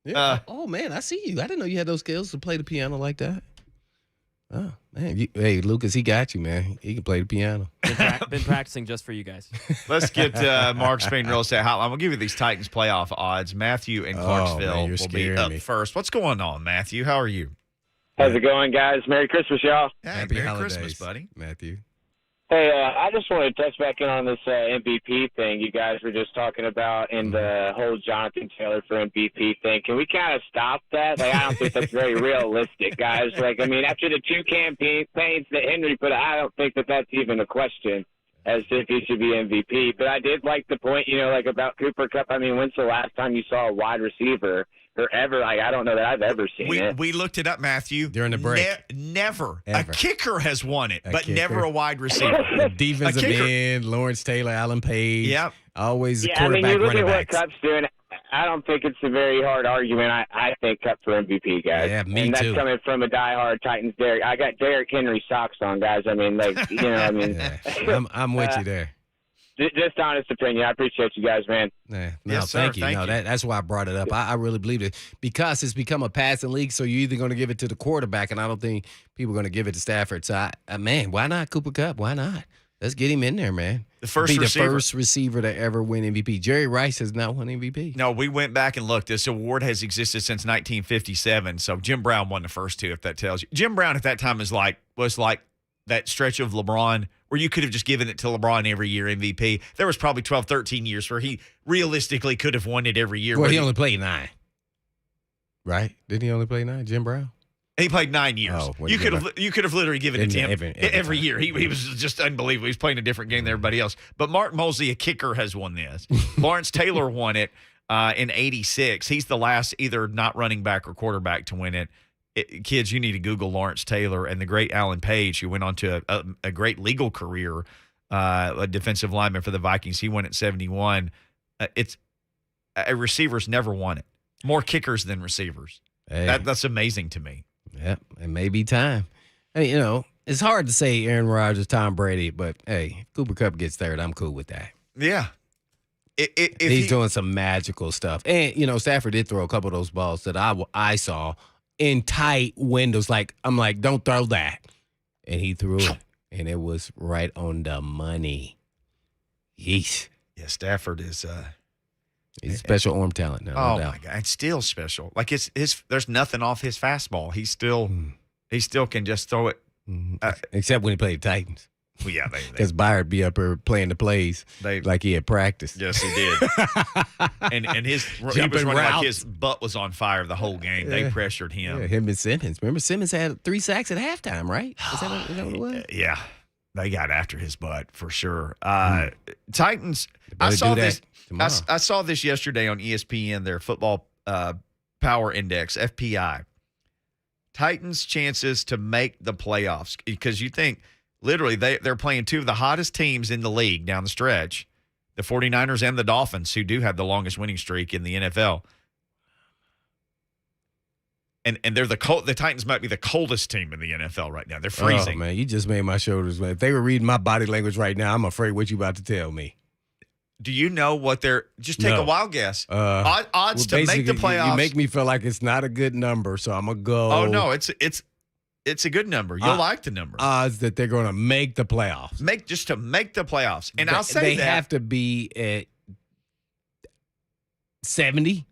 Yeah. Oh, man, I see you. I didn't know you had those skills to play the piano like that. Oh, man. Hey, Lucas, he got you, man. He can play the piano. Been practicing just for you guys. Let's get Mark Spain Real Estate Hotline. We'll give you these Titans playoff odds. Matthew in Clarksville will be up first. What's going on, Matthew? How are you? How's it going, guys? Merry Christmas, y'all. Hey, Happy Merry holidays, Christmas, buddy. Matthew. Hey, I just wanted to touch back in on this MVP thing you guys were just talking about and the whole Jonathan Taylor for MVP thing. Can we kind of stop that? Like, I don't think that's very realistic, guys. Like, I mean, after the 2 campaigns that Henry put, I don't think that that's even a question as if he should be MVP. But I did like the point, like about Cooper Kupp. I mean, when's the last time you saw a wide receiver or ever? Like, I don't know that I've ever seen it. We looked it up, Matthew. During the break. Never. Ever. A kicker has won it, but kicker. never a wide receiver. Defensive end, Lawrence Taylor, Alan Page. Yep. Always Yeah, quarterback, you look running at what backs. Kupp's doing. I don't think it's a very hard argument. I think Kupp for MVP, guys. Yeah, me and that's too. coming from a diehard Titans Derrick. I got Derrick Henry socks on, guys. I mean, Yeah. I'm with you there. Just honest opinion. I appreciate you guys, man. No, Yes, sir. thank you. Thank you. That's why I brought it up. I really believe it because it's become a passing league. So you're either going to give it to the quarterback, and I don't think people are going to give it to Stafford. So, man, why not Cooper Kupp? Why not? Let's get him in there, man. The first Be receiver. the first receiver to ever win MVP. Jerry Rice has not won MVP. No, we went back and looked. This award has existed since 1957. So Jim Brown won the first 2, if that tells you. Jim Brown at that time was like that stretch of LeBron where you could have just given it to LeBron every year MVP. There was probably 12, 13 years where he realistically could have won it every year. Well, he only played 9. Right? Didn't he only play 9, Jim Brown? He played 9 years. Oh, you could have literally given it to him every year. He was just unbelievable. He was playing a different game than everybody else. But Mark Mosley, a kicker, has won this. Lawrence Taylor won it in '86. He's the last either not running back or quarterback to win it. Kids, you need to Google Lawrence Taylor and the great Alan Page, who went on to a great legal career, a defensive lineman for the Vikings. He won it 71. It's a receiver's never won it. More kickers than receivers. Hey. That's amazing to me. Yep, it may be time. Hey, it's hard to say Aaron Rodgers, Tom Brady, but hey, Cooper Kupp gets third. I'm cool with that. Yeah. If He's doing some magical stuff. And, Stafford did throw a couple of those balls that I saw in tight windows. I'm like, don't throw that. And he threw it, and it was right on the money. Yeesh. Yeah, Stafford is He's a special arm talent now. oh no doubt. my God, it's still special. Like there's nothing off his fastball. He still can just throw it. Except when he played Titans. Well, yeah, Because Byard be up here playing the plays like he had practiced. Yes, he did. and he was running like his butt was on fire the whole game. They pressured him. Yeah, him and Simmons. Remember, Simmons had 3 sacks at halftime, right? Is that what it was? Yeah, they got after his butt for sure. Titans. I saw this yesterday on ESPN. Their football power index (FPI). Titans' chances to make the playoffs, because you think literally they're playing 2 of the hottest teams in the league down the stretch, the 49ers and the Dolphins, who do have the longest winning streak in the NFL. And they're the Titans might be the coldest team in the NFL right now. They're freezing. Oh, man, you just made my shoulders, man. If they were reading my body language right now, I'm afraid what you about to tell me. Do you know what they're – just take a wild guess. Odds to make the playoffs. You make me feel like it's not a good number, so I'm going to go. Oh, no, it's a good number. You'll like the number. Odds that they're going to make the playoffs. Just to make the playoffs. And I'll say they that. have to be at 70.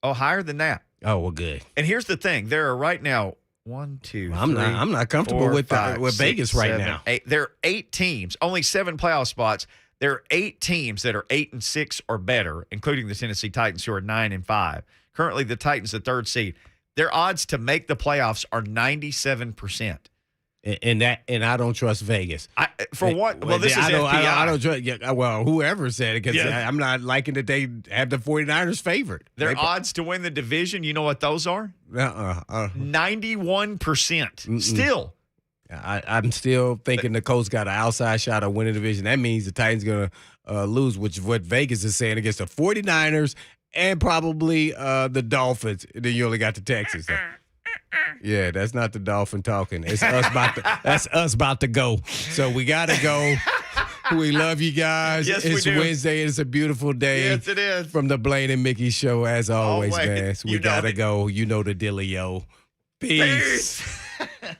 Oh, higher than that. Oh, well, good. And here's the thing. There are right now 1, 2, well, I'm not comfortable 4, with 5, with 6, Vegas right 7, now. 8. There are 8 teams, only 7 playoff spots. There are 8 teams that are 8-6 or better, including the Tennessee Titans, who are 9-5. Currently, the Titans, the 3rd seed. Their odds to make the playoffs are 97%. And I don't trust Vegas. Well, this is FPI. I don't trust. Yeah, well, whoever said it, because I'm not liking that they have the 49ers favored. Their odds to win the division, you know what those are? 91%. Still. I'm still thinking the Colts got an outside shot of winning the division. That means the Titans going to lose, which is what Vegas is saying, against the 49ers and probably the Dolphins. And then you only got the Texans. Yeah, that's not the Dolphin talking. It's us about to go. So we got to go. We love you guys. Yes, we It's do. Wednesday. It's a beautiful day. Yes, it is. From the Blaine and Mickey show, as always, Always. man. So we You know gotta it. go. You know the dealio. Peace. Peace.